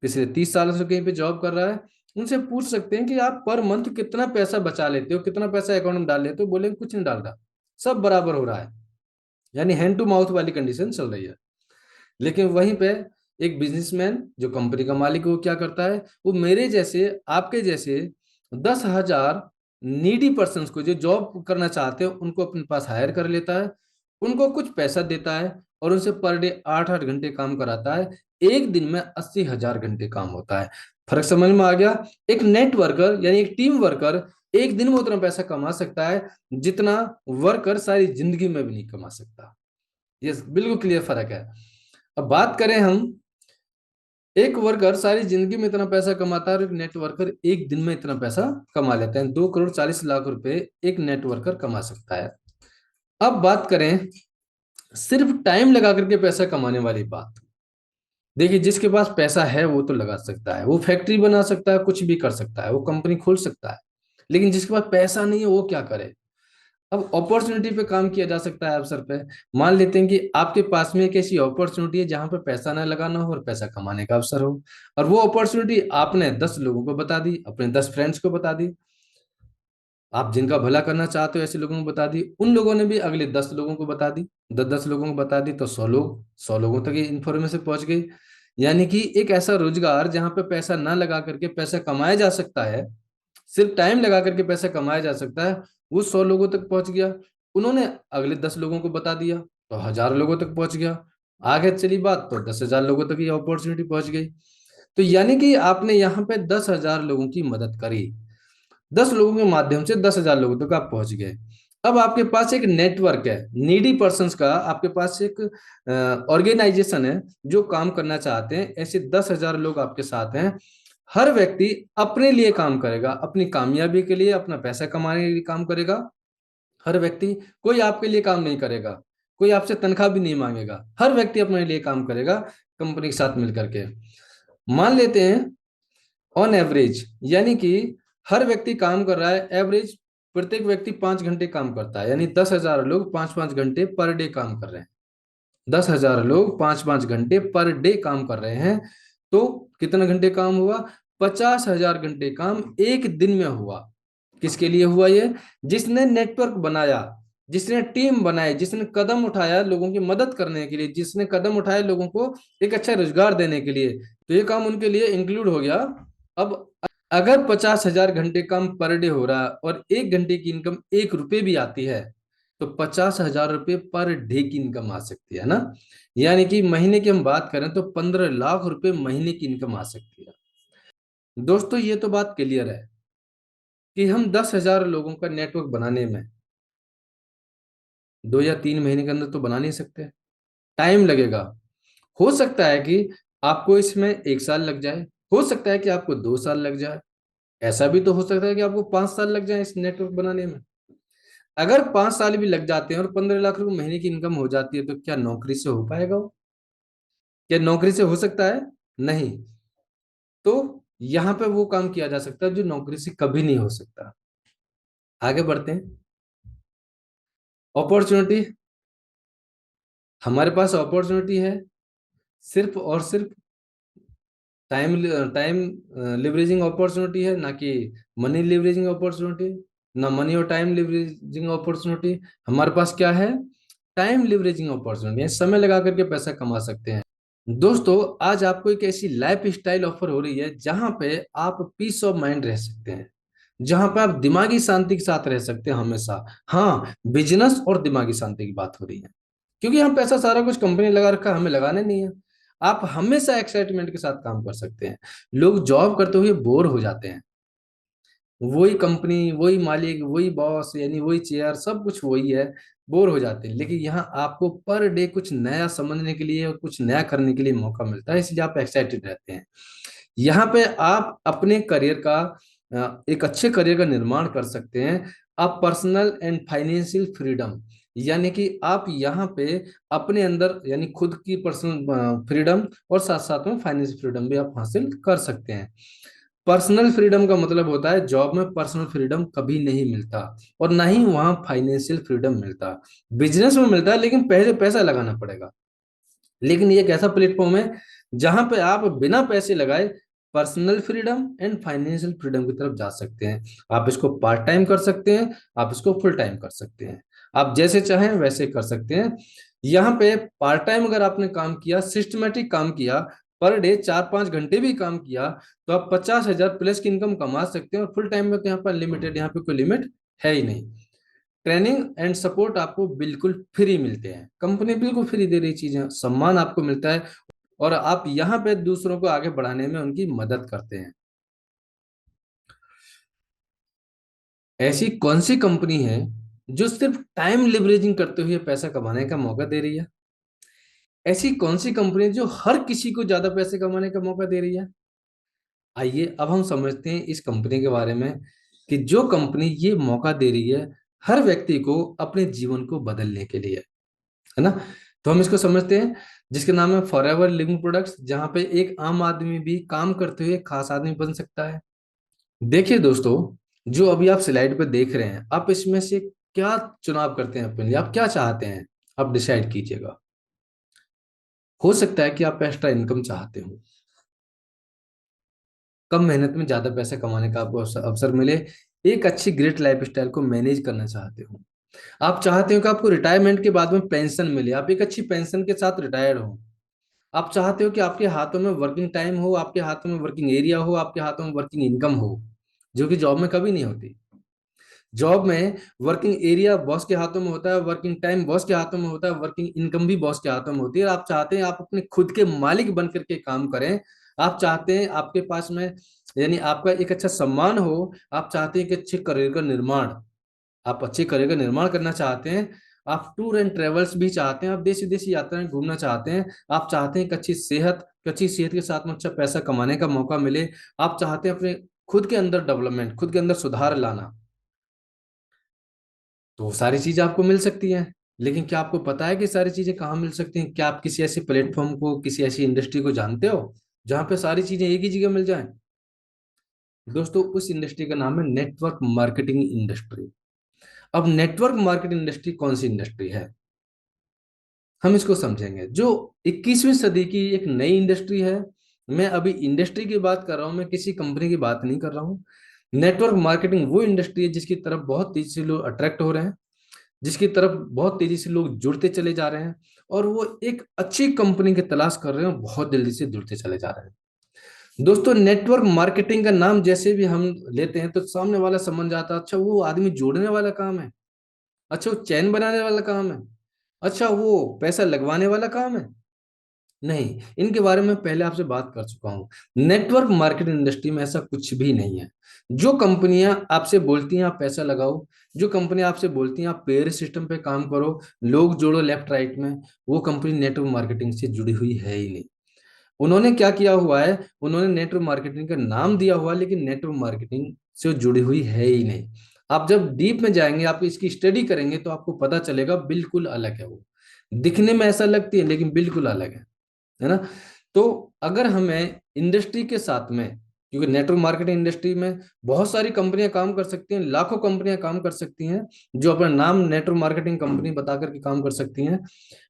पिछले 30 सालों से कहीं पे जॉब कर रहा है। उनसे पूछ सकते हैं कि आप पर मंथ कितना पैसा बचा लेते हो, कितना पैसा अकाउंट में डाल लेते हो। बोले कुछ नहीं डाल रहा, सब बराबर हो रहा है, यानी हैंड टू माउथ वाली कंडीशन चल रही है। लेकिन वहीं पे एक बिजनेसमैन जो कंपनी का मालिक है वो क्या करता है? वो मेरे जैसे आपके जैसे 10 हजार नीडी पर्सन को जो जॉब करना चाहते हैं उनको अपने पास हायर कर लेता है, उनको कुछ पैसा देता है और उनसे पर डे 8 8 घंटे काम कराता है। एक दिन में 80 हजार घंटे काम होता है। फर्क समझ में आ गया? एक नेटवर्कर यानी एक टीम वर्कर एक दिन में उतना पैसा कमा सकता है जितना वर्कर सारी जिंदगी में भी नहीं कमा सकता। ये बिल्कुल क्लियर फर्क है। अब बात करें हम, एक वर्कर सारी जिंदगी में इतना पैसा कमाता है और एक नेटवर्कर एक दिन में इतना पैसा कमा लेता है। 2 करोड़ 40 लाख रुपए एक नेटवर्कर कमा सकता है। अब बात करें सिर्फ टाइम लगा करके पैसा कमाने वाली बात। देखिए, जिसके पास पैसा है वो तो लगा सकता है, वो फैक्ट्री बना सकता है, कुछ भी कर सकता है, वो कंपनी खोल सकता है। लेकिन जिसके पास पैसा नहीं है वो क्या करे? अब अपॉर्चुनिटी पे काम किया जा सकता है, अवसर पे। मान लेते हैं कि आपके पास में एक ऐसी अपॉर्चुनिटी है जहां पे पैसा ना लगाना हो और पैसा कमाने का अवसर हो। और वो अपॉर्चुनिटी आपने 10 लोगों को बता दी, अपने 10 फ्रेंड्स को बता दी, आप जिनका भला करना चाहते हो ऐसे लोगों को बता दी, उन लोगों ने भी अगले 10 लोगों को बता दी, 10 10 लोगों को बता दी, तो 100 लोग, 100 लोगों तक ये इन्फॉर्मेशन पहुंच गई। यानी कि एक ऐसा रोजगार जहां पे पैसा ना लगा करके पैसा कमाया जा सकता है, सिर्फ टाइम लगा करके पैसा कमाया जा सकता है, वो 100 लोगों तक पहुंच गया। उन्होंने अगले 10 लोगों को बता दिया तो 1000 लोगों तक पहुंच गया। आगे चली बात तो 10,000 लोगों तक ये अपॉर्चुनिटी पहुंच गई। तो यानी कि आपने यहाँ पे 10,000 लोगों की मदद करी, 10 लोगों के माध्यम से 10,000 लोगों तक आप पहुंच गए। अब आपके पास एक नेटवर्क है नीडी पर्सन्स का, आपके पास एक ऑर्गेनाइजेशन है जो काम करना चाहते हैं, ऐसे 10,000 लोग आपके साथ हैं। हर व्यक्ति अपने लिए काम करेगा, अपनी कामयाबी के लिए, अपना पैसा कमाने के लिए काम करेगा। हर व्यक्ति, कोई आपके लिए काम नहीं करेगा, कोई आपसे तनख्वाह भी नहीं मांगेगा, हर व्यक्ति अपने लिए काम करेगा कंपनी के साथ मिलकर के। मान लेते हैं ऑन एवरेज, यानी कि हर व्यक्ति काम कर रहा है एवरेज, प्रत्येक व्यक्ति 5 घंटे काम करता है, यानी 10,000 लोग 5 5 घंटे पर डे काम कर रहे हैं। 10,000 लोग 5 5 घंटे पर डे काम कर रहे हैं, तो कितने घंटे काम हुआ? 50,000 घंटे काम एक दिन में हुआ। किसके लिए हुआ ये? जिसने नेटवर्क बनाया, जिसने टीम बनाई, जिसने कदम उठाया लोगों की मदद करने के लिए, जिसने कदम उठाया लोगों को एक अच्छा रोजगार देने के लिए, तो ये काम उनके लिए इंक्लूड हो गया। अब अगर 50,000 घंटे काम पर डे हो रहा है और 1 घंटे की इनकम 1 रुपए भी आती है, तो 50,000 रुपये पर डे की इनकम आ सकती है ना। यानी कि महीने की हम बात करें तो 15 लाख रुपए महीने की इनकम आ सकती है। दोस्तों, ये तो बात क्लियर है कि हम 10,000 लोगों का नेटवर्क बनाने में 2 या 3 महीने के अंदर तो बना नहीं सकते, टाइम लगेगा। हो सकता है कि आपको इसमें 1 साल लग जाए, हो सकता है कि आपको 2 साल लग जाए, ऐसा भी तो हो सकता है कि आपको 5 साल लग जाए इस नेटवर्क बनाने में। अगर 5 साल भी लग जाते हैं और 15 लाख रुपए महीने की इनकम हो जाती है, तो क्या नौकरी से हो पाएगा वो? क्या नौकरी से हो सकता है? नहीं। तो यहाँ पे वो काम किया जा सकता है जो नौकरी से कभी नहीं हो सकता। आगे बढ़ते हैं। अपॉर्चुनिटी, हमारे पास अपॉर्चुनिटी है सिर्फ और सिर्फ टाइम, टाइम लिवरेजिंग अपॉर्चुनिटी है, ना कि मनी लिवरेजिंग अपॉर्चुनिटी। ना मनी और टाइम लिवरेजिंग अपॉर्चुनिटी, हमारे पास क्या है? टाइम लिवरेजिंग अपॉर्चुनिटी है, समय लगा करके पैसा कमा सकते हैं। दोस्तों, आज आपको एक ऐसी लाइफ स्टाइल ऑफर हो रही है जहां पे आप पीस ऑफ माइंड रह सकते हैं, जहां पे आप दिमागी शांति के साथ रह सकते हैं हमेशा। हाँ, बिजनेस और दिमागी शांति की बात हो रही है, क्योंकि हम पैसा सारा कुछ कंपनी लगा रखा है, हमें लगाने नहीं है। आप हमेशा एक्साइटमेंट के साथ काम कर सकते हैं। लोग जॉब करते हुए बोर हो जाते हैं, वही कंपनी, वही मालिक, वही बॉस, यानी वही चेयर, सब कुछ वही है, बोर हो जाते हैं। लेकिन यहाँ आपको पर डे कुछ नया समझने के लिए और कुछ नया करने के लिए मौका मिलता है, इसलिए आप एक्साइटेड रहते हैं। यहाँ पे आप अपने करियर का, एक अच्छे करियर का निर्माण कर सकते हैं। आप पर्सनल एंड फाइनेंशियल फ्रीडम, यानी कि आप यहाँ पे अपने अंदर, यानी खुद की पर्सनल फ्रीडम और साथ साथ में फाइनेंशियल फ्रीडम भी आप हासिल कर सकते हैं। पर्सनल फ्रीडम का मतलब होता है जॉब में पर्सनल फ्रीडम कभी नहीं मिलता, और ना ही वहां फाइनेंशियल फ्रीडम मिलता। बिजनेस में मिलता है लेकिन पहले पैसा लगाना पड़ेगा। लेकिन ये एक ऐसा प्लेटफॉर्म है जहां पे आप बिना पैसे लगाए personal freedom and financial freedom की तरफ जा सकते हैं। आप इसको पार्ट टाइम कर सकते हैं, आप इसको फुल टाइम कर सकते हैं, आप जैसे चाहें वैसे कर सकते हैं। यहाँ पे पार्ट टाइम अगर आपने काम किया, सिस्टमेटिक काम किया, पर डे 4 5 घंटे भी काम किया, तो आप 50,000 प्लस की इनकम कमा सकते हैं। और फुल टाइम में तो यहाँ पर लिमिटेड, यहाँ पे कोई लिमिट है ही नहीं। ट्रेनिंग एंड सपोर्ट आपको बिल्कुल फ्री मिलते हैं, कंपनी बिल्कुल फ्री दे रही चीजें, सम्मान आपको मिलता है, और आप यहाँ पे दूसरों को आगे बढ़ाने में उनकी मदद करते हैं। ऐसी कौन सी कंपनी है जो सिर्फ टाइम लिवरेजिंग करते हुए पैसा कमाने का मौका दे रही है? ऐसी कौन सी कंपनी है जो हर किसी को ज्यादा पैसे कमाने का मौका दे रही है? आइए अब हम समझते हैं इस कंपनी के बारे में, कि जो कंपनी ये मौका दे रही है हर व्यक्ति को अपने जीवन को बदलने के लिए। है ना। तो हम इसको समझते हैं जिसके नाम है फॉरएवर लिविंग प्रोडक्ट्स, जहां पे एक आम आदमी भी काम करते हुए खास आदमी बन सकता है। देखिए दोस्तों, जो अभी आप स्लाइड पे देख रहे हैं, आप इसमें से क्या चुनाव करते हैं अपने लिए, आप क्या चाहते हैं, आप डिसाइड कीजिएगा। हो सकता है कि आप एक्स्ट्रा इनकम चाहते हो, कम मेहनत में ज्यादा पैसा कमाने का आपको अवसर मिले, एक अच्छी ग्रेट लाइफ स्टाइल को मैनेज करना चाहते हो। आप चाहते हो कि आपको रिटायरमेंट के बाद में पेंशन मिले, आप एक अच्छी पेंशन के साथ रिटायर्ड हो। आप चाहते हो कि आपके हाथों में वर्किंग टाइम हो, आपके हाथों में वर्किंग एरिया हो, आपके हाथों में वर्किंग इनकम हो, जो कि जॉब में कभी नहीं होती। जॉब में वर्किंग एरिया बॉस के हाथों में होता है, वर्किंग टाइम बॉस के हाथों में होता है, वर्किंग इनकम भी बॉस के हाथों में होती है। आप चाहते हैं आप अपने खुद के मालिक बन करके काम करें। आप चाहते हैं आपके पास में, यानी आपका एक अच्छा सम्मान हो। आप चाहते हैं कि अच्छे करियर का निर्माण, आप अच्छे करियर का निर्माण करना चाहते हैं। आप टूर एंड ट्रेवल्स भी चाहते हैं, आप देश विदेशी यात्राएं घूमना चाहते हैं। आप चाहते हैं कि अच्छी सेहत के साथ में अच्छा पैसा कमाने का मौका मिले। आप चाहते हैं अपने खुद के अंदर डेवलपमेंट, खुद के अंदर सुधार लाना। तो सारी चीजें आपको मिल सकती हैं। लेकिन क्या आपको पता है कि सारी चीजें कहाँ मिल सकती हैं? क्या आप किसी ऐसे प्लेटफॉर्म को, किसी ऐसी इंडस्ट्री को जानते हो जहां पे सारी चीजें एक ही जगह मिल जाएं? दोस्तों, उस इंडस्ट्री का नाम है नेटवर्क मार्केटिंग इंडस्ट्री। अब नेटवर्क मार्केटिंग इंडस्ट्री कौन सी इंडस्ट्री है, हम इसको समझेंगे। जो 21वीं सदी की एक नई इंडस्ट्री है। मैं अभी इंडस्ट्री की बात कर रहा हूं, मैं किसी कंपनी की बात नहीं कर रहा हूं। नेटवर्क मार्केटिंग वो इंडस्ट्री है जिसकी तरफ बहुत तेजी से लोग अट्रैक्ट हो रहे हैं, जिसकी तरफ बहुत तेजी से लोग जुड़ते चले जा रहे हैं, और वो एक अच्छी कंपनी की तलाश कर रहे हैं, बहुत जल्दी से जुड़ते चले जा रहे हैं। दोस्तों, नेटवर्क मार्केटिंग का नाम जैसे भी हम लेते हैं तो सामने वाला समझ जाता है, अच्छा वो आदमी जोड़ने वाला काम है, अच्छा वो चैन बनाने वाला काम है, अच्छा वो पैसा लगवाने वाला काम है। नहीं, इनके बारे में पहले आपसे बात कर चुका हूं। नेटवर्क मार्केटिंग इंडस्ट्री में ऐसा कुछ भी नहीं है। जो कंपनियां आपसे बोलती हैं आप पैसा लगाओ, जो कंपनी आपसे बोलती हैं आप पेयर सिस्टम पे काम करो, लोग जोड़ो लेफ्ट राइट में, वो कंपनी नेटवर्क मार्केटिंग से जुड़ी हुई है ही नहीं। उन्होंने क्या किया हुआ है, उन्होंने नेटवर्क मार्केटिंग का नाम दिया हुआ है, लेकिन नेटवर्क मार्केटिंग से जुड़ी हुई है ही नहीं। आप जब डीप में जाएंगे, आप इसकी स्टडी करेंगे, तो आपको पता चलेगा बिल्कुल अलग है वो। दिखने में ऐसा लगती है लेकिन बिल्कुल अलग है ना। तो अगर हमें इंडस्ट्री के साथ में, क्योंकि नेटवर्क मार्केटिंग इंडस्ट्री में बहुत सारी कंपनियां काम कर सकती हैं, लाखों कंपनियां काम कर सकती हैं, जो अपना नाम नेटवर्क मार्केटिंग कंपनी बता करके काम कर सकती हैं।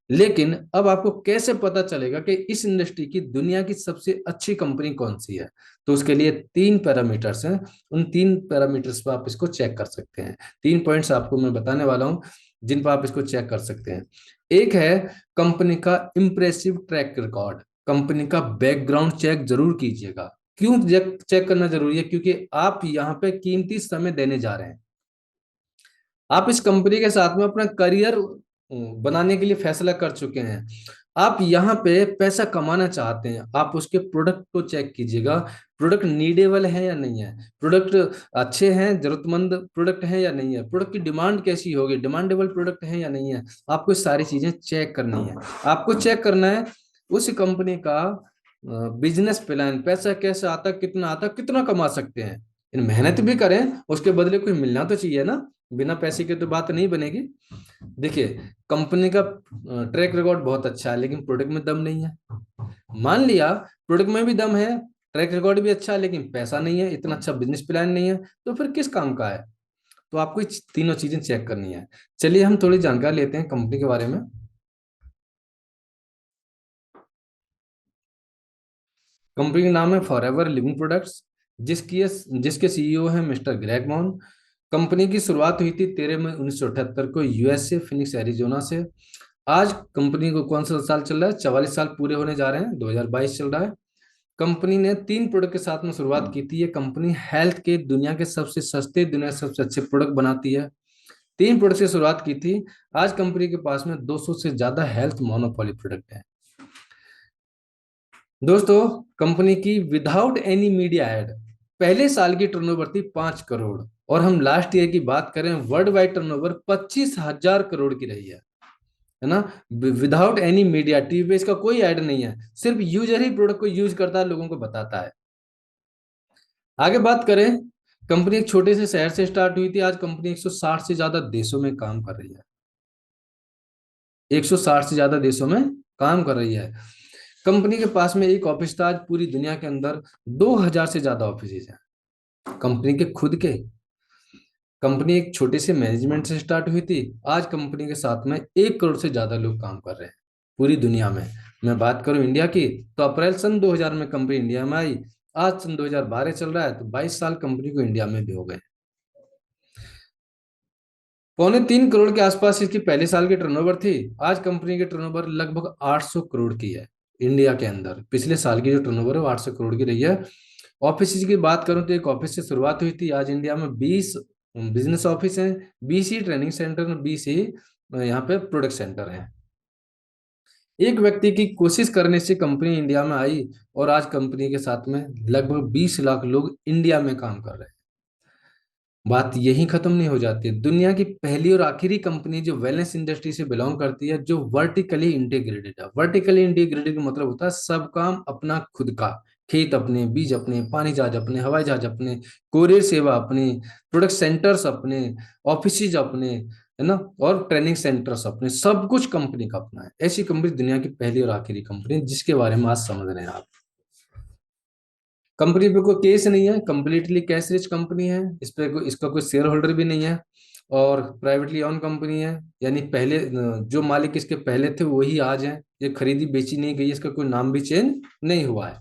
लेकिन अब आपको कैसे पता चलेगा कि इस इंडस्ट्री की दुनिया की सबसे अच्छी कंपनी कौन सी है? तो उसके लिए 3 पैरामीटर्स हैं। उन 3 पैरामीटर्स पर आप इसको चेक कर सकते हैं। 3 पॉइंट्स आपको मैं बताने वाला हूं जिन पर आप इसको चेक कर सकते हैं। एक है कंपनी का इंप्रेसिव ट्रैक रिकॉर्ड। कंपनी का बैकग्राउंड चेक जरूर कीजिएगा। क्यों चेक करना जरूरी है? क्योंकि आप यहाँ पे कीमती समय देने जा रहे हैं। आप इस कंपनी के साथ में अपना करियर बनाने के लिए फैसला कर चुके हैं। आप यहाँ पे पैसा कमाना चाहते हैं, आप उसके प्रोडक्ट को चेक कीजिएगा। प्रोडक्ट नीडेबल है या नहीं है, प्रोडक्ट अच्छे हैं, जरूरतमंद प्रोडक्ट है या नहीं है, प्रोडक्ट की डिमांड कैसी होगी, डिमांडेबल प्रोडक्ट है या नहीं है। आपको ये सारी चीजें चेक करनी है। आपको चेक करना है उस कंपनी का बिजनेस प्लान, पैसा कैसे आता, कितना आता, कितना कमा सकते हैं। इन मेहनत भी करें, उसके बदले कुछ मिलना तो चाहिए ना। बिना पैसे के तो बात नहीं बनेगी। देखिए, कंपनी का ट्रैक रिकॉर्ड बहुत अच्छा है लेकिन प्रोडक्ट में दम नहीं है। मान लिया प्रोडक्ट में भी दम है, ट्रैक रिकॉर्ड भी अच्छा है, लेकिन पैसा नहीं है, इतना अच्छा बिजनेस प्लान नहीं है, तो फिर किस काम का है? तो आपको ये तीनों चीजें चेक करनी है। चलिए हम थोड़ी जानकारी लेते हैं कंपनी के बारे में। कंपनी का नाम है फॉरएवर लिविंग प्रोडक्ट्स, जिसकी जिसके सीईओ हैं मिस्टर ग्रेग मॉन। कंपनी की शुरुआत हुई थी 13 मई 1978 को यूएसए फिनिक्स एरिजोना से। आज कंपनी को कौन सा साल चल रहा है? 44 साल पूरे होने जा रहे हैं, 2022 चल रहा है। कंपनी ने 3 प्रोडक्ट के साथ में शुरुआत की थी। ये कंपनी हेल्थ के दुनिया के सबसे सस्ते, दुनिया के सबसे अच्छे प्रोडक्ट बनाती है। 3 प्रोडक्ट से शुरुआत की थी। आज कंपनी के पास में 200 से ज्यादा हेल्थ मोनोपोली प्रोडक्ट है। दोस्तों, कंपनी की विदाउट एनी मीडिया एड पहले साल की टर्नओवर थी 5 करोड़, और हम लास्ट ईयर की बात करें, वर्ल्ड वाइड टर्नओवर 25,000 करोड़ की रही है ना। विदाउट एनी मीडिया, टीवी पे इसका कोई ऐड नहीं है, सिर्फ यूजर ही प्रोडक्ट को यूज करता है, लोगों को बताता है। आगे बात करें, कंपनी एक छोटे से शहर से स्टार्ट हुई थी, आज कंपनी 160 से ज्यादा देशों में काम कर रही है। 160 से ज्यादा देशों में काम कर रही है। कंपनी के पास में एक ऑफिस था, आज पूरी दुनिया के अंदर 2000 से ज्यादा ऑफिस हैं कंपनी के खुद के। कंपनी एक छोटे से मैनेजमेंट से स्टार्ट हुई थी, आज कंपनी के साथ में 1 करोड़ से ज्यादा लोग काम कर रहे हैं पूरी दुनिया में। मैं बात करूं इंडिया की, तो अप्रैल सन 2000 में कंपनी इंडिया में आई, आज सन 2012 चल रहा है, तो 22 साल कंपनी को इंडिया में भी हो गए। 2.25 करोड़ के आसपास इसकी पहले साल की टर्नओवर थी, आज कंपनी की टर्नओवर लगभग 800 करोड़ की है। इंडिया के अंदर पिछले साल की जो टर्नओवर है वो 800 करोड़ की रही है। ऑफिस की बात करूं तो एक ऑफिस से शुरुआत हुई थी, आज इंडिया में 20 बिजनेस ऑफिस हैं, 20 ही ट्रेनिंग सेंटर, 20 ही यहाँ पे प्रोडक्ट सेंटर हैं। एक व्यक्ति की कोशिश करने से कंपनी इंडिया में आई, और आज कंपनी के साथ में लगभग 20 लाख लोग इंडिया में काम कर रहे हैं। बात यही खत्म नहीं हो जाती है, दुनिया की पहली और आखिरी कंपनी जो वेलनेस इंडस्ट्री से बिलोंग करती है, जो वर्टिकली इंटीग्रेटेड है। वर्टिकली इंटीग्रेटेड का मतलब होता है सब काम अपना खुद का, खेत अपने, बीज अपने, पानी जहाज अपने, हवाई जहाज अपने, कोरियर सेवा अपने, प्रोडक्ट सेंटर्स अपने, ऑफिस अपने, है ना, और ट्रेनिंग सेंटर्स अपने, सब कुछ कंपनी का अपना है। ऐसी कंपनी दुनिया की पहली और आखिरी कंपनी जिसके बारे में आज समझ रहे हैं आप। कंपनी पे कोई केस नहीं है, कंप्लीटली कैश रिच कंपनी है, इस पे कोई, इसका कोई शेयर होल्डर भी नहीं है, और प्राइवेटली ओन कंपनी है। यानी पहले जो मालिक इसके पहले थे वही आज हैं, ये खरीदी बेची नहीं गई, इसका कोई नाम भी चेंज नहीं हुआ है।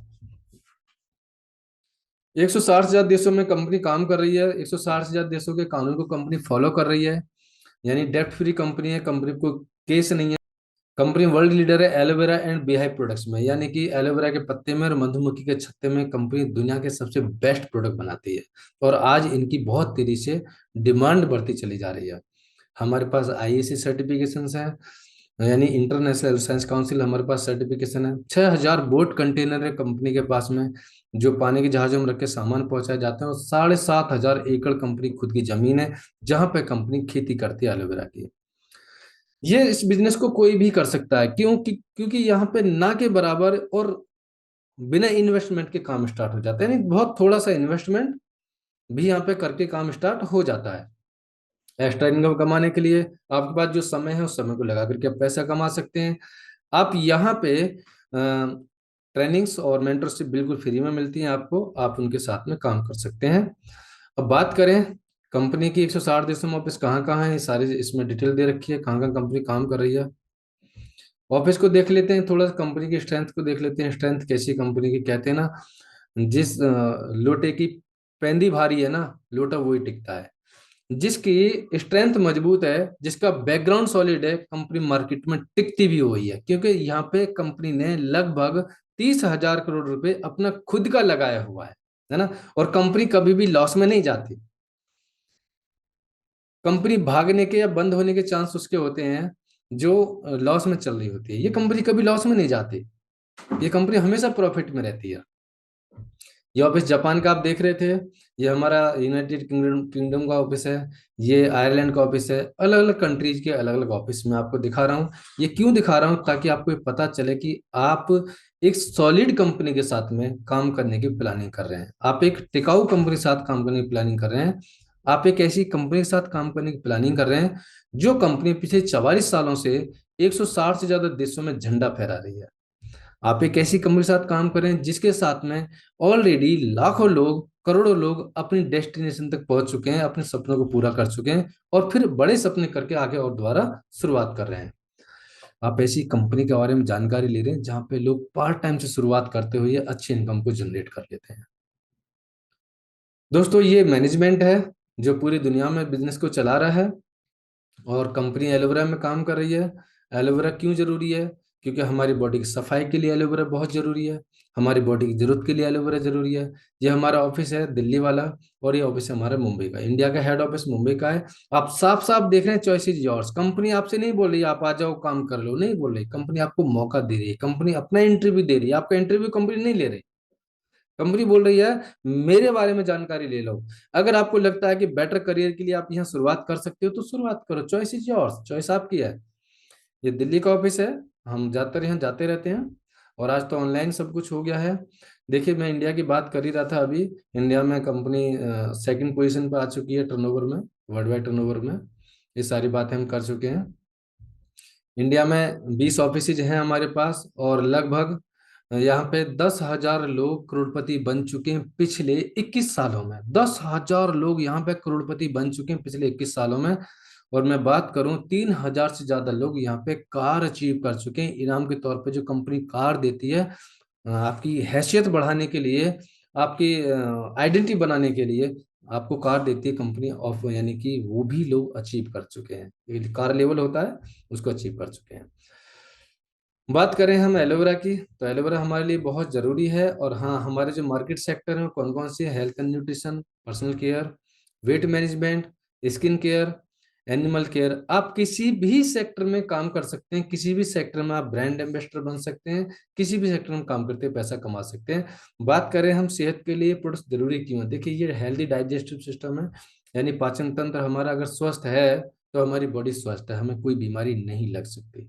160 से ज्यादा देशों में कंपनी काम कर रही है, 160 से ज्यादा देशों के कानून को कंपनी फॉलो कर रही है, यानी डेप्ट फ्री कंपनी है, कंपनी को केस नहीं है। कंपनी वर्ल्ड लीडर है एलोवेरा एंड बीहाइव प्रोडक्ट्स में, यानी कि एलोवेरा के पत्ते में और मधुमक्खी के छत्ते में कंपनी दुनिया के सबसे बेस्ट प्रोडक्ट बनाती है, और आज इनकी बहुत तेजी से डिमांड बढ़ती चली जा रही है। हमारे पास आईएससी सर्टिफिकेशन है, यानी इंटरनेशनल साइंस काउंसिल, हमारे पास सर्टिफिकेशन है। 6000 बोट कंटेनर है कंपनी के पास में, जो पानी के जहाजों में रख के सामान पहुंचाए जाते हैं, और 7500 एकड़ कंपनी खुद की जमीन है जहां पे कंपनी खेती करती है एलोवेरा की। ये इस बिजनेस को कोई भी कर सकता है, क्योंकि यहाँ पे ना के बराबर और बिना इन्वेस्टमेंट के काम स्टार्ट हो जाता है, यानी बहुत थोड़ा सा इन्वेस्टमेंट भी यहाँ पे करके काम स्टार्ट हो जाता है। एक्स्ट्रा इनकम कमाने के लिए आपके पास जो समय है उस समय को लगा करके आप पैसा कमा सकते हैं। आप यहाँ पे ट्रेनिंग्स और मेंटरशिप बिल्कुल फ्री में मिलती हैं आपको, आप उनके साथ में काम कर सकते हैं। अब बात करें कंपनी की, 160 देशों में ऑफिस कहाँ कहाँ है, सारी इसमें डिटेल दे रखी है, कहाँ कहाँ कंपनी काम कर रही है। ऑफिस को देख लेते हैं, थोड़ा सा कंपनी की स्ट्रेंथ को देख लेते हैं। स्ट्रेंथ कैसी कंपनी की, कहते हैं ना, जिस लोटे की पेंदी भारी है ना, लोटा वही टिकता है। जिसकी स्ट्रेंथ मजबूत है, जिसका बैकग्राउंड सॉलिड है, कंपनी मार्केट में टिकती भी हुई है, क्योंकि यहाँ पे कंपनी ने लगभग 30,000 करोड़ रुपए अपना खुद का लगाया हुआ है ना। और कंपनी कभी भी लॉस में नहीं जाती। कंपनी भागने के या बंद होने के चांस उसके होते हैं जो लॉस में चल रही होती है, ये कंपनी कभी लॉस में नहीं जाती, ये कंपनी हमेशा प्रॉफिट में रहती है। ये ऑफिस जापान का आप देख रहे थे, ये हमारा यूनाइटेड किंगडम किंगडम का ऑफिस है, ये आयरलैंड का ऑफिस है। अलग अलग कंट्रीज के अलग अलग ऑफिस में आपको दिखा रहा हूँ। ये क्यों दिखा रहा हूँ, ताकि आपको ये पता चले कि आप एक सॉलिड कंपनी के साथ में काम करने की प्लानिंग कर रहे हैं, आप एक टिकाऊ कंपनी के साथ काम करने की प्लानिंग कर रहे हैं, आप एक ऐसी कंपनी के साथ काम करने की प्लानिंग कर रहे हैं जो कंपनी पिछले 44 सालों से 160 से ज्यादा देशों में झंडा फहरा रही है। आप एक ऐसी कंपनी के साथ काम करें जिसके साथ में ऑलरेडी लाखों लोग, करोड़ों लोग अपनी डेस्टिनेशन तक पहुंच चुके हैं, अपने सपनों को पूरा कर चुके हैं, और फिर बड़े सपने करके आगे और दोबारा शुरुआत कर रहे हैं। आप ऐसी कंपनी के बारे में जानकारी ले रहे हैं जहां पे लोग पार्ट टाइम से शुरुआत करते हुए अच्छी इनकम को जनरेट कर लेते हैं। दोस्तों, ये मैनेजमेंट है जो पूरी दुनिया में बिजनेस को चला रहा है, और कंपनी एलोवेरा में काम कर रही है। एलोवेरा क्यों जरूरी है? क्योंकि हमारी बॉडी की सफाई के लिए एलोवेरा बहुत जरूरी है, हमारी बॉडी की जरूरत के लिए एलोवेरा जरूरी है। ये हमारा ऑफिस है दिल्ली वाला, और ये ऑफिस है हमारा मुंबई का, इंडिया का हेड ऑफिस मुंबई का है। आप साफ साफ देख रहे हैं, चॉइस इज योर्स। कंपनी आपसे नहीं बोल रही आप आ जाओ काम कर लो, नहीं बोल रही, कंपनी आपको मौका दे रही है, कंपनी अपना इंटरव्यू दे रही है, आपका इंटरव्यू कंपनी नहीं ले रही। कंपनी बोल रही है मेरे बारे में जानकारी ले लो, अगर आपको लगता है कि बेटर करियर के लिए आप यहाँ शुरुआत कर सकते हो तो शुरुआत करो, चॉइस इज योर्स, चॉइस आपकी है। ये दिल्ली का ऑफिस है, हम ज्यादातर यहाँ जाते रहते हैं, और आज तो ऑनलाइन सब कुछ हो गया है। देखिए, मैं इंडिया की बात कर ही रहा था अभी, इंडिया में कंपनी सेकंड पोजीशन पर आ चुकी है टर्नओवर में, वर्ल्ड वाइड टर्नओवर में। ये सारी बातें हम कर चुके हैं। इंडिया में 20 ऑफिसेज हैं हमारे पास, और लगभग यहाँ पे 10,000 लोग करोड़पति बन चुके हैं पिछले 21 सालों में। 10,000 लोग यहाँ पे करोड़पति बन चुके हैं पिछले 21 सालों में। और मैं बात करूं, 3,000 से ज्यादा लोग यहाँ पे कार अचीव कर चुके हैं। इनाम के तौर पे जो कंपनी कार देती है, आपकी हैसियत बढ़ाने के लिए, आपकी आइडेंटिटी बनाने के लिए आपको कार देती है कंपनी ऑफ, यानी कि वो भी लोग अचीव कर चुके हैं। ये कार लेवल होता है, उसको अचीव कर चुके हैं। बात करें हम एलोवेरा की, तो एलोवेरा हमारे लिए बहुत ज़रूरी है। और हाँ, हमारे जो मार्केट सेक्टर हैं कौन कौन से, health and nutrition, personal care, weight management, skin care, animal care. आप किसी भी सेक्टर में काम कर सकते हैं, किसी भी सेक्टर में आप ब्रांड एम्बेसडर बन सकते हैं, किसी भी सेक्टर में काम करते पैसा कमा सकते हैं। बात करें हम सेहत के लिए प्रोडक्ट्स जरूरी क्यों है, देखिए ये हेल्दी डाइजेस्टिव सिस्टम है, यानी पाचन तंत्र हमारा अगर स्वस्थ है तो हमारी बॉडी स्वस्थ है, हमें कोई बीमारी नहीं लग सकती।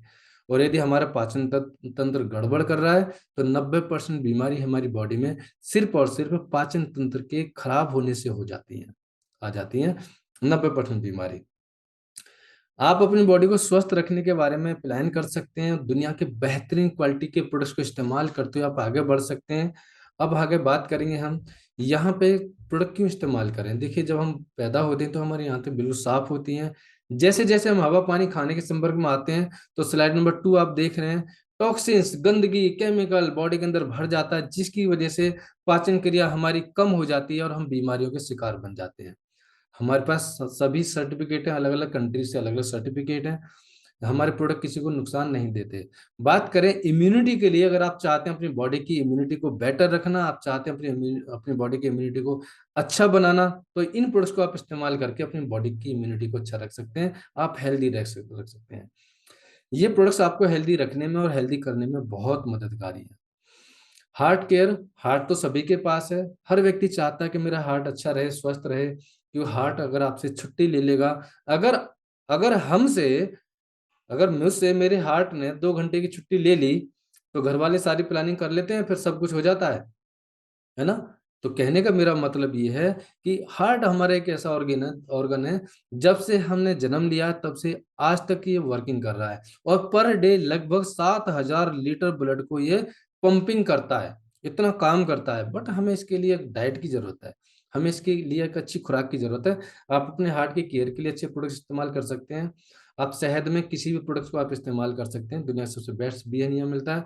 और यदि हमारा पाचन तंत्र गड़बड़ कर रहा है तो 90% बीमारी हमारी बॉडी में सिर्फ और सिर्फ पाचन तंत्र के खराब होने से हो जाती हैं, आ जाती हैं 90% बीमारी। आप अपनी बॉडी को स्वस्थ रखने के बारे में प्लान कर सकते हैं, दुनिया के बेहतरीन क्वालिटी के प्रोडक्ट्स को इस्तेमाल करते हुए आप आगे बढ़ सकते हैं। अब आगे बात करेंगे हम यहाँ पे प्रोडक्ट क्यों इस्तेमाल करें। देखिए, जब हम पैदा होते हैं तो हमारी आंतें बिल्कुल साफ होती हैं। जैसे जैसे हम हवा पानी खाने के संपर्क में आते हैं, तो स्लाइड नंबर 2 आप देख रहे हैं, टॉक्सिन्स, गंदगी, केमिकल बॉडी के अंदर भर जाता है, जिसकी वजह से पाचन क्रिया हमारी कम हो जाती है और हम बीमारियों के शिकार बन जाते हैं। हमारे पास सभी सर्टिफिकेट हैं, अलग अलग कंट्री से अलग अलग सर्टिफिकेट हैं। हमारे प्रोडक्ट किसी को नुकसान नहीं देते। बात करें इम्यूनिटी के लिए, अगर आप चाहते हैं अपनी बॉडी की इम्यूनिटी को बेटर रखना, आप चाहते हैं अपनी अपनी बॉडी की इम्यूनिटी को अच्छा बनाना, तो इन प्रोडक्ट्स को आप इस्तेमाल करके अपनी बॉडी की इम्यूनिटी को अच्छा रख सकते हैं, आप हेल्दी रख सकते हैं। ये प्रोडक्ट्स आपको हेल्दी रखने में और हेल्दी करने में बहुत मददगारी है। हार्ट केयर, हार्ट तो सभी के पास है, हर व्यक्ति चाहता है कि मेरा हार्ट अच्छा रहे, स्वस्थ रहे। क्यों, हार्ट अगर आपसे छुट्टी ले लेगा, अगर अगर हमसे अगर मुझसे मेरे हार्ट ने 2 घंटे की छुट्टी ले ली, तो घर वाले सारी प्लानिंग कर लेते हैं, फिर सब कुछ हो जाता है ना। तो कहने का मेरा मतलब ये है कि हार्ट हमारा एक ऐसा ऑर्गन है, जब से हमने जन्म लिया तब से आज तक ये वर्किंग कर रहा है, और पर डे लगभग 7,000 लीटर ब्लड को ये पंपिंग करता है, इतना काम करता है। बट हमें इसके लिए एक डाइट की जरूरत है, हमें इसके लिए एक अच्छी खुराक की जरूरत है। आप अपने हार्ट की केयर के लिए अच्छे प्रोडक्ट्स इस्तेमाल कर सकते हैं। आप शहद में किसी भी प्रोडक्ट्स को आप इस्तेमाल कर सकते हैं, दुनिया से सबसे बेस्ट बिहेवियर मिलता है।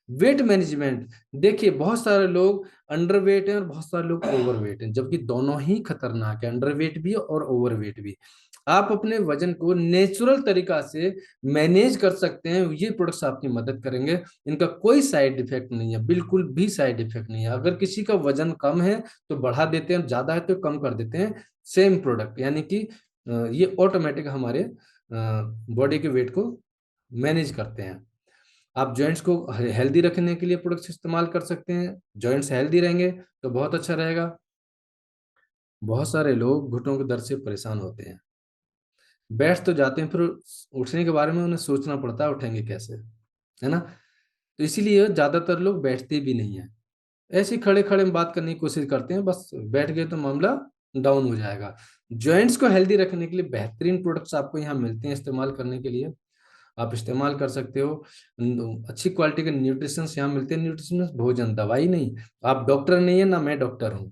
वेट मैनेजमेंट, देखिए बहुत सारे लोग अंडरवेट हैं और बहुत सारे लोग ओवरवेट हैं, जबकि दोनों ही खतरनाक है, अंडरवेट भी और ओवरवेट भी। आप अपने वजन को नेचुरल तरीका से मैनेज कर सकते हैं, ये प्रोडक्ट्स आपकी मदद करेंगे। इनका कोई साइड इफेक्ट नहीं है, बिल्कुल भी साइड इफेक्ट नहीं है। अगर किसी का वजन कम है तो बढ़ा देते हैं, ज्यादा है तो कम कर देते हैं, सेम प्रोडक्ट, यानी कि ये ऑटोमेटिक हमारे बॉडी के वेट को मैनेज करते हैं। आप जॉइंट्स को हेल्दी रखने के लिए प्रोडक्ट्स इस्तेमाल कर सकते हैं, जॉइंट्स हेल्दी रहेंगे तो बहुत अच्छा रहेगा। बहुत सारे लोग घुटनों के दर्द से परेशान होते हैं, बैठ तो जाते हैं, फिर उठने के बारे में उन्हें सोचना पड़ता है उठेंगे कैसे, है ना। तो इसीलिए ज्यादातर लोग बैठते भी नहीं है, ऐसे ही खड़े खड़े में बात करने की कोशिश करते हैं, बस बैठ गए तो मामला डाउन हो जाएगा। जॉइंट्स को हेल्दी रखने के लिए बेहतरीन प्रोडक्ट्स आपको यहाँ मिलते हैं इस्तेमाल करने के लिए, आप इस्तेमाल कर सकते हो। अच्छी क्वालिटी के न्यूट्रिशन यहाँ मिलते हैं, न्यूट्रिशन भोजन, दवाई नहीं। आप डॉक्टर नहीं है ना, मैं डॉक्टर हूँ,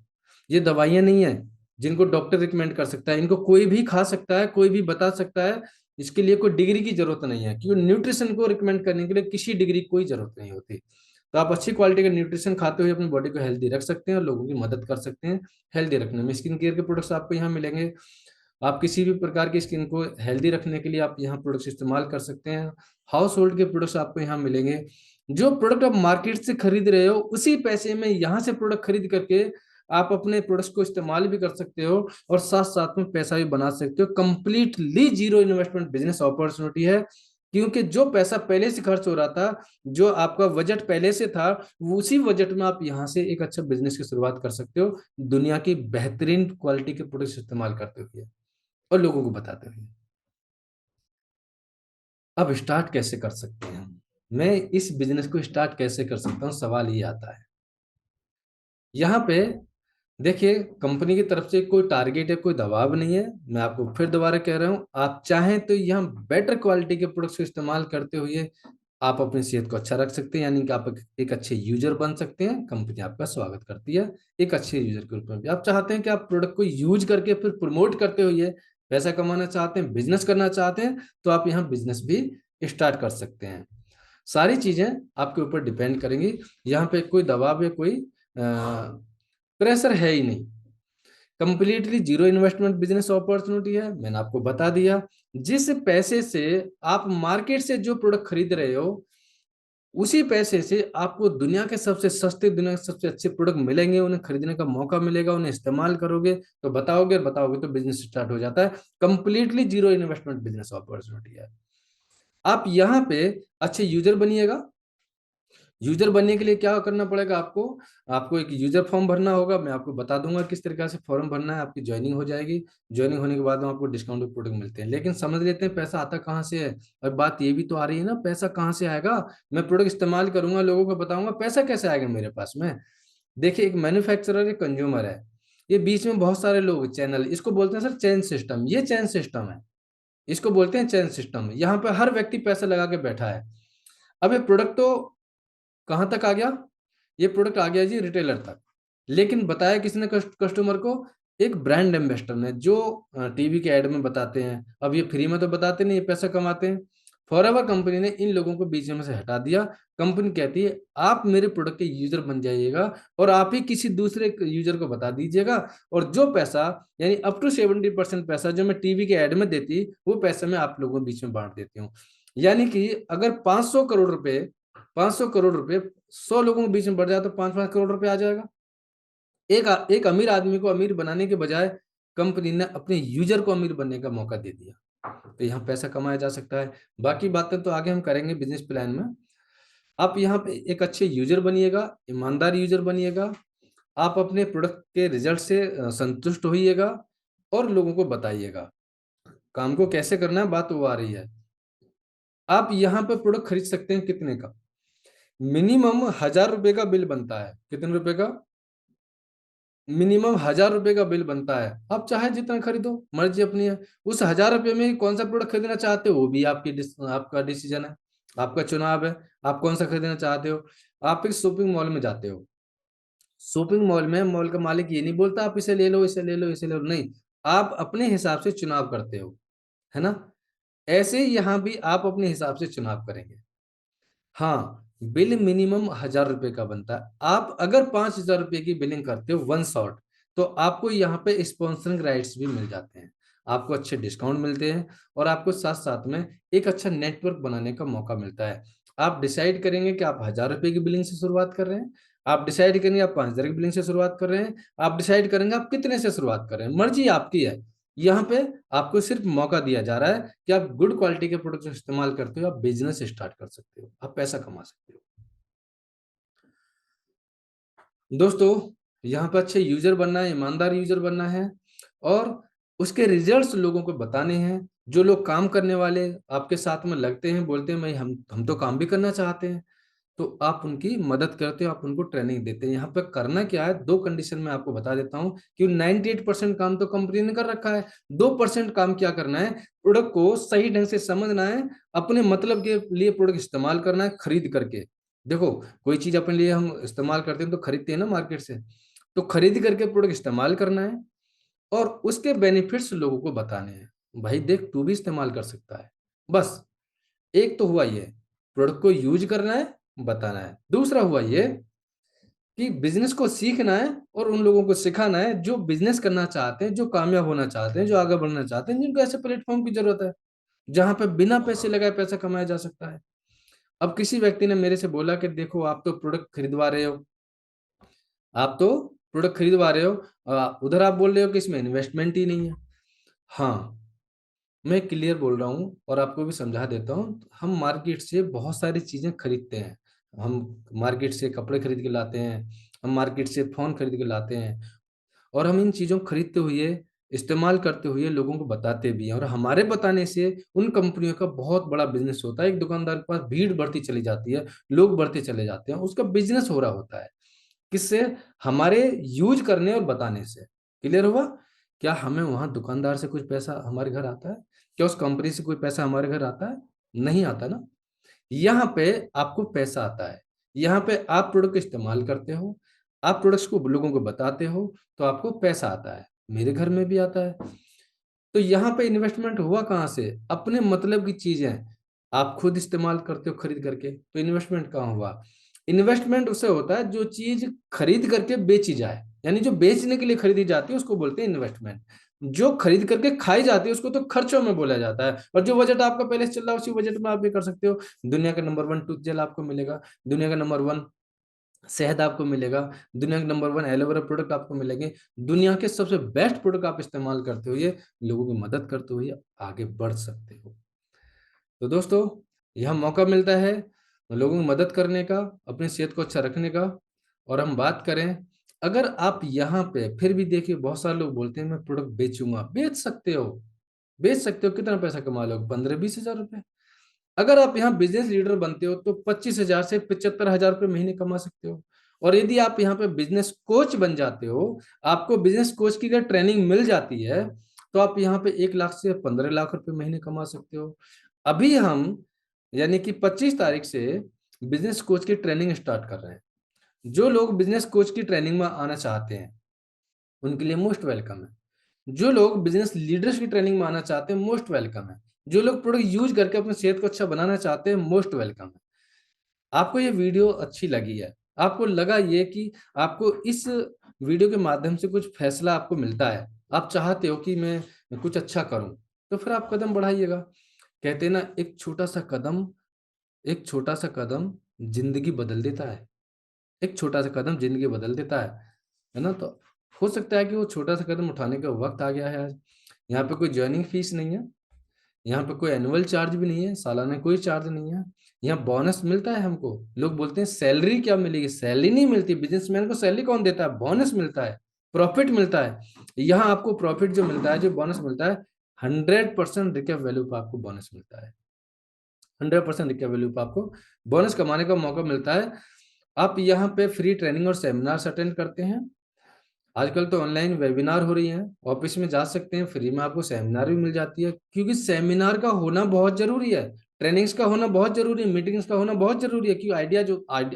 ये दवाइयाँ नहीं है जिनको डॉक्टर रिकमेंड कर सकता है, इनको कोई भी खा सकता है, कोई भी बता सकता है। इसके लिए कोई डिग्री की जरूरत नहीं है, क्योंकि न्यूट्रिशन को रिकमेंड करने के लिए किसी डिग्री की कोई जरूरत नहीं होती। तो आप अच्छी क्वालिटी का न्यूट्रिशन खाते हुए अपनी बॉडी को हेल्दी रख सकते हैं और लोगों की मदद कर सकते हैं हेल्दी रखने में। स्किन केयर के प्रोडक्ट्स आपको यहाँ मिलेंगे, आप किसी भी प्रकार की स्किन को हेल्दी रखने के लिए आप यहाँ प्रोडक्ट्स इस्तेमाल कर सकते हैं। हाउस होल्ड के प्रोडक्ट्स आपको यहाँ मिलेंगे, जो प्रोडक्ट आप मार्केट से खरीद रहे हो उसी पैसे में यहाँ से प्रोडक्ट खरीद करके आप अपने प्रोडक्ट्स को इस्तेमाल भी कर सकते हो और साथ साथ में पैसा भी बना सकते हो। Completely zero investment business opportunity है, क्योंकि जो पैसा पहले से खर्च हो रहा था, जो आपका बजट पहले से था, उसी बजट में आप यहाँ से एक अच्छा बिजनेस की शुरुआत कर सकते हो, दुनिया की बेहतरीन क्वालिटी के प्रोडक्ट्स इस्तेमाल करते हुए और लोगों को बताते हुए। अब स्टार्ट कैसे कर सकते हैं हम, मैं इस बिजनेस को स्टार्ट कैसे कर सकता हूँ, सवाल ये आता है। यहाँ पे देखिए, कंपनी की तरफ से कोई टारगेट है, कोई दबाव नहीं है। मैं आपको फिर दोबारा कह रहा हूँ, आप चाहें तो यहाँ बेटर क्वालिटी के प्रोडक्ट्स को इस्तेमाल करते हुए आप अपनी सेहत को अच्छा रख सकते हैं, यानी कि आप एक अच्छे यूजर बन सकते हैं। कंपनी आपका स्वागत करती है एक अच्छे यूजर के रूप में भी। आप चाहते हैं कि आप प्रोडक्ट को यूज करके फिर प्रमोट करते हुए पैसा कमाना चाहते हैं, बिजनेस करना चाहते हैं, तो आप यहाँ बिजनेस भी स्टार्ट कर सकते हैं। सारी चीजें आपके ऊपर डिपेंड करेंगी। यहाँ पे कोई दबाव या कोई प्रेशर है ही नहीं। Completely zero investment business opportunity है, मैंने आपको बता दिया। जिस पैसे से आप मार्केट से जो प्रोडक्ट खरीद रहे हो, उसी पैसे से आपको दुनिया के सबसे सस्ते, दुनिया के सबसे अच्छे प्रोडक्ट मिलेंगे, उन्हें खरीदने का मौका मिलेगा, उन्हें इस्तेमाल करोगे तो बताओगे, और बताओगे तो बिजनेस स्टार्ट हो जाता है। Completely zero investment business opportunity है। आप यहाँ पे अच्छे यूजर बनिएगा। यूजर बनने के लिए क्या करना पड़ेगा आपको? आपको एक यूजर फॉर्म भरना होगा। मैं आपको बता दूंगा किस तरीके से फॉर्म भरना है। आपकी ज्वाइनिंग हो जाएगी। ज्वाइनिंग होने के बाद में आपको डिस्काउंट प्रोडक्ट मिलते हैं। लेकिन समझ लेते हैं पैसा आता कहाँ से है। और बात ये भी तो आ रही है ना, पैसा कहाँ से आएगा? मैं प्रोडक्ट इस्तेमाल करूंगा, लोगों को बताऊंगा, पैसा कैसे आएगा मेरे पास में? देखिए, एक मैन्युफैक्चरर, एक कंज्यूमर है, ये बीच में बहुत सारे लोग, चैनल, इसको बोलते हैं सर चैन सिस्टम। ये चैन सिस्टम है, इसको बोलते हैं चैन सिस्टम। यहाँ पे हर व्यक्ति पैसा लगा के बैठा है। अब ये प्रोडक्ट तो कहाँ तक आ गया? ये प्रोडक्ट आ गया जी रिटेलर तक। लेकिन बताया किसने कस्टमर को? एक ब्रांड एम्बेसडर ने, जो टीवी के एड में बताते हैं। अब ये फ्री में तो बताते नहीं, ये पैसा कमाते हैं। फॉरएवर कंपनी ने इन लोगों को बीच में से हटा दिया। कंपनी कहती है आप मेरे प्रोडक्ट के यूजर बन जाइएगा, और आप ही किसी दूसरे यूजर को बता दीजिएगा, और जो पैसा, यानी अप टू 70% पैसा जो मैं टीवी के एड में देती, वो पैसा मैं आप लोगों के बीच में बांट देती हूँ। यानी कि अगर 500 करोड़ रुपए, 500 करोड़ रुपए 100 लोगों के बीच में बढ़ जाए तो 5-5 करोड़ रुपए आ जाएगा। एक एक अमीर आदमी को अमीर बनाने के बजाय कंपनी ने अपने यूजर को अमीर बनने का मौका दे दिया। तो यहाँ पैसा कमाया जा सकता है। बाकी बातें तो आगे हम करेंगे बिजनेस प्लान में। आप यहाँ पे एक अच्छे यूजर बनिएगा, ईमानदार यूजर बनिएगा। आप अपने प्रोडक्ट के रिजल्ट से संतुष्ट होइएगा, और लोगों को बताइएगा। काम को कैसे करना है, बात वो आ रही है। आप यहाँ पे प्रोडक्ट खरीद सकते हैं कितने का? मिनिमम 1,000 रुपए का बिल बनता है। कितने रुपए का? मिनिमम 1,000 रुपए का बिल बनता है। आप चाहे जितना खरीदो, मर्जी अपनी है। उस 1,000 रुपए में कौन सा प्रोडक्ट खरीदना चाहते हो, वो भी आपका डिसीजन है, आपका चुनाव है। आप कौन सा खरीदना चाहते हो? आप एक शॉपिंग मॉल में जाते हो, शॉपिंग मॉल में मॉल का मालिक ये नहीं बोलता आप इसे ले लो, इसे ले लो, इसे ले लो, नहीं। आप अपने हिसाब से चुनाव करते हो, है ना? ऐसे ही यहाँ भी आप अपने हिसाब से चुनाव करेंगे। हाँ, बिल मिनिमम 1,000 रुपए का बनता है। आप अगर 5,000 रुपए की बिलिंग करते हो वन शॉट, तो आपको यहाँ पे स्पॉन्सरिंग राइट्स भी मिल जाते हैं, आपको अच्छे डिस्काउंट मिलते हैं, और आपको साथ साथ में एक अच्छा नेटवर्क बनाने का मौका मिलता है। आप डिसाइड करेंगे कि आप 1,000 रुपए की बिलिंग से शुरुआत कर रहे हैं, आप डिसाइड करेंगे आप 5,000 की बिलिंग से शुरुआत कर रहे हैं, आप डिसाइड करेंगे आप कितने से शुरुआत कर रहे हैं, मर्जी आपकी है। यहाँ पे आपको सिर्फ मौका दिया जा रहा है कि आप गुड क्वालिटी के प्रोडक्ट इस्तेमाल करते हो, आप बिजनेस स्टार्ट कर सकते हो, आप पैसा कमा सकते हो। दोस्तों, यहाँ पे अच्छे यूजर बनना है, ईमानदार यूजर बनना है, और उसके रिजल्ट्स लोगों को बताने हैं। जो लोग काम करने वाले आपके साथ में लगते हैं, बोलते हैं मैं हम तो काम भी करना चाहते हैं, तो आप उनकी मदद करते हो, आप उनको ट्रेनिंग देते हैं। यहाँ पे करना क्या है, दो कंडीशन में आपको बता देता हूँ कि 98% काम तो कंपनी ने कर रखा है। 2% काम क्या करना है, प्रोडक्ट को सही ढंग से समझना है, अपने मतलब के लिए प्रोडक्ट इस्तेमाल करना है खरीद करके। देखो, कोई चीज अपने लिए हम इस्तेमाल करते हैं तो खरीदते हैं ना मार्केट से, तो खरीद करके प्रोडक्ट इस्तेमाल करना है, और उसके बेनिफिट्स लोगों को बताने हैं। भाई देख, तू भी इस्तेमाल कर सकता है। बस, एक तो हुआ ये, प्रोडक्ट को यूज करना है, बताना है। दूसरा हुआ ये कि बिजनेस को सीखना है, और उन लोगों को सिखाना है जो बिजनेस करना चाहते हैं, जो कामयाब होना चाहते हैं, जो आगे बढ़ना चाहते हैं, जिनको ऐसे प्लेटफॉर्म की जरूरत है जहां पे बिना पैसे लगाए पैसा कमाया जा सकता है। अब किसी व्यक्ति ने मेरे से बोला कि देखो, आप तो प्रोडक्ट खरीदवा रहे हो, आप तो प्रोडक्ट खरीदवा रहे हो, उधर आप बोल रहे हो कि इसमें इन्वेस्टमेंट ही नहीं है। हाँ, मैं क्लियर बोल रहा हूँ और आपको भी समझा देता हूँ। हम मार्केट से बहुत सारी चीजें खरीदते हैं। हम मार्केट से कपड़े खरीद के लाते हैं, हम मार्केट से फोन खरीद के लाते हैं, और हम इन चीजों को खरीदते हुए, इस्तेमाल करते हुए लोगों को बताते भी हैं, और हमारे बताने से उन कंपनियों का बहुत बड़ा बिजनेस होता है। एक दुकानदार के पास भीड़ बढ़ती चली जाती है, लोग बढ़ते चले जाते हैं, उसका बिजनेस हो रहा होता है। किससे? हमारे यूज करने और बताने से। क्लियर हुआ? क्या हमें वहां दुकानदार से कुछ पैसा हमारे घर आता है? क्या उस कंपनी से कोई पैसा हमारे घर आता है? नहीं आता ना। यहाँ पे आपको पैसा आता है, यहाँ पे आप प्रोडक्ट इस्तेमाल करते हो, आप प्रोडक्ट्स को लोगों को बताते हो, तो आपको पैसा आता है। मेरे घर में भी आता है। तो यहाँ पे इन्वेस्टमेंट हुआ कहाँ से? अपने मतलब की चीजें आप खुद इस्तेमाल करते हो खरीद करके, तो इन्वेस्टमेंट कहाँ हुआ? इन्वेस्टमेंट उससे होता है जो चीज खरीद करके बेची जाए, यानी जो बेचने के लिए खरीदी जाती है उसको बोलते हैं इन्वेस्टमेंट। जो खरीद करके खाई जाती है उसको तो खर्चों में बोला जाता है। और जो बजट आपका पहले से चल रहा है उसी बजट में आप भी कर सकते हो। दुनिया का नंबर 1 टूथ जेल आपको मिलेगा, दुनिया का नंबर 1 शहद आपको मिलेगा, दुनिया के नंबर 1 एलोवेरा प्रोडक्ट आपको मिलेंगे। दुनिया के सबसे बेस्ट प्रोडक्ट आप इस्तेमाल करते हुए, लोगों की मदद करते हुए आगे बढ़ सकते हो। तो दोस्तों, यह मौका मिलता है लोगों की मदद करने का, अपनी सेहत को अच्छा रखने का। और हम बात करें, अगर आप यहाँ पे फिर भी देखिए, बहुत सारे लोग बोलते हैं मैं प्रोडक्ट बेचूंगा। बेच सकते हो, बेच सकते हो। कितना पैसा कमा लोगे? 15-20 हजार रुपए। अगर आप यहाँ बिजनेस लीडर बनते हो तो 25 हजार से 75 हजार रुपये महीने कमा सकते हो। और यदि आप यहाँ पे बिजनेस कोच बन जाते हो, आपको बिजनेस कोच की अगर ट्रेनिंग मिल जाती है, तो आप यहाँ पे 1 लाख से 15 लाख रुपए महीने कमा सकते हो। अभी हम यानी कि 25 तारीख से बिजनेस कोच की ट्रेनिंग स्टार्ट कर रहे हैं। जो लोग बिजनेस कोच की ट्रेनिंग में आना चाहते हैं उनके लिए मोस्ट वेलकम है। जो लोग बिजनेस लीडर्स की ट्रेनिंग में आना चाहते हैं मोस्ट वेलकम है। जो लोग प्रोडक्ट यूज करके अपनी सेहत को अच्छा बनाना चाहते हैं मोस्ट वेलकम है। आपको ये वीडियो अच्छी लगी है, आपको लगा ये कि आपको इस वीडियो के माध्यम से कुछ फैसला आपको मिलता है, आप चाहते हो कि मैं कुछ अच्छा करूं, तो फिर आप कदम बढ़ाइएगा। कहते हैं ना, एक छोटा सा कदम जिंदगी बदल देता है। एक छोटा सा कदम जिंदगी बदल देता है ना। तो हो सकता है कि वो छोटा सा कदम उठाने का वक्त आ गया है आज। यहाँ पे कोई ज्वाइनिंग फीस नहीं है, यहाँ पे कोई एनुअल चार्ज भी नहीं है, सालाना कोई चार्ज नहीं है। यहाँ बोनस मिलता है हमको। लोग बोलते हैं सैलरी क्या मिलेगी? सैलरी नहीं मिलती। बिजनेसमैन को सैलरी कौन देता है? बोनस मिलता है, प्रॉफिट मिलता है। यहाँ आपको प्रॉफिट जो मिलता है, जो बोनस मिलता है, 100% रिकव वैल्यू पर आपको बोनस मिलता है। 100% रिकव वैल्यू पर आपको बोनस कमाने का मौका मिलता है। आप यहाँ पे फ्री ट्रेनिंग और सेमिनार्स अटेंड करते हैं। आजकल तो ऑनलाइन वेबिनार हो रही हैं, ऑफिस में जा सकते हैं, फ्री में आपको सेमिनार भी मिल जाती है। क्योंकि सेमिनार का होना बहुत जरूरी है, ट्रेनिंग्स का होना बहुत जरूरी है, मीटिंग्स का होना बहुत जरूरी है। क्योंकि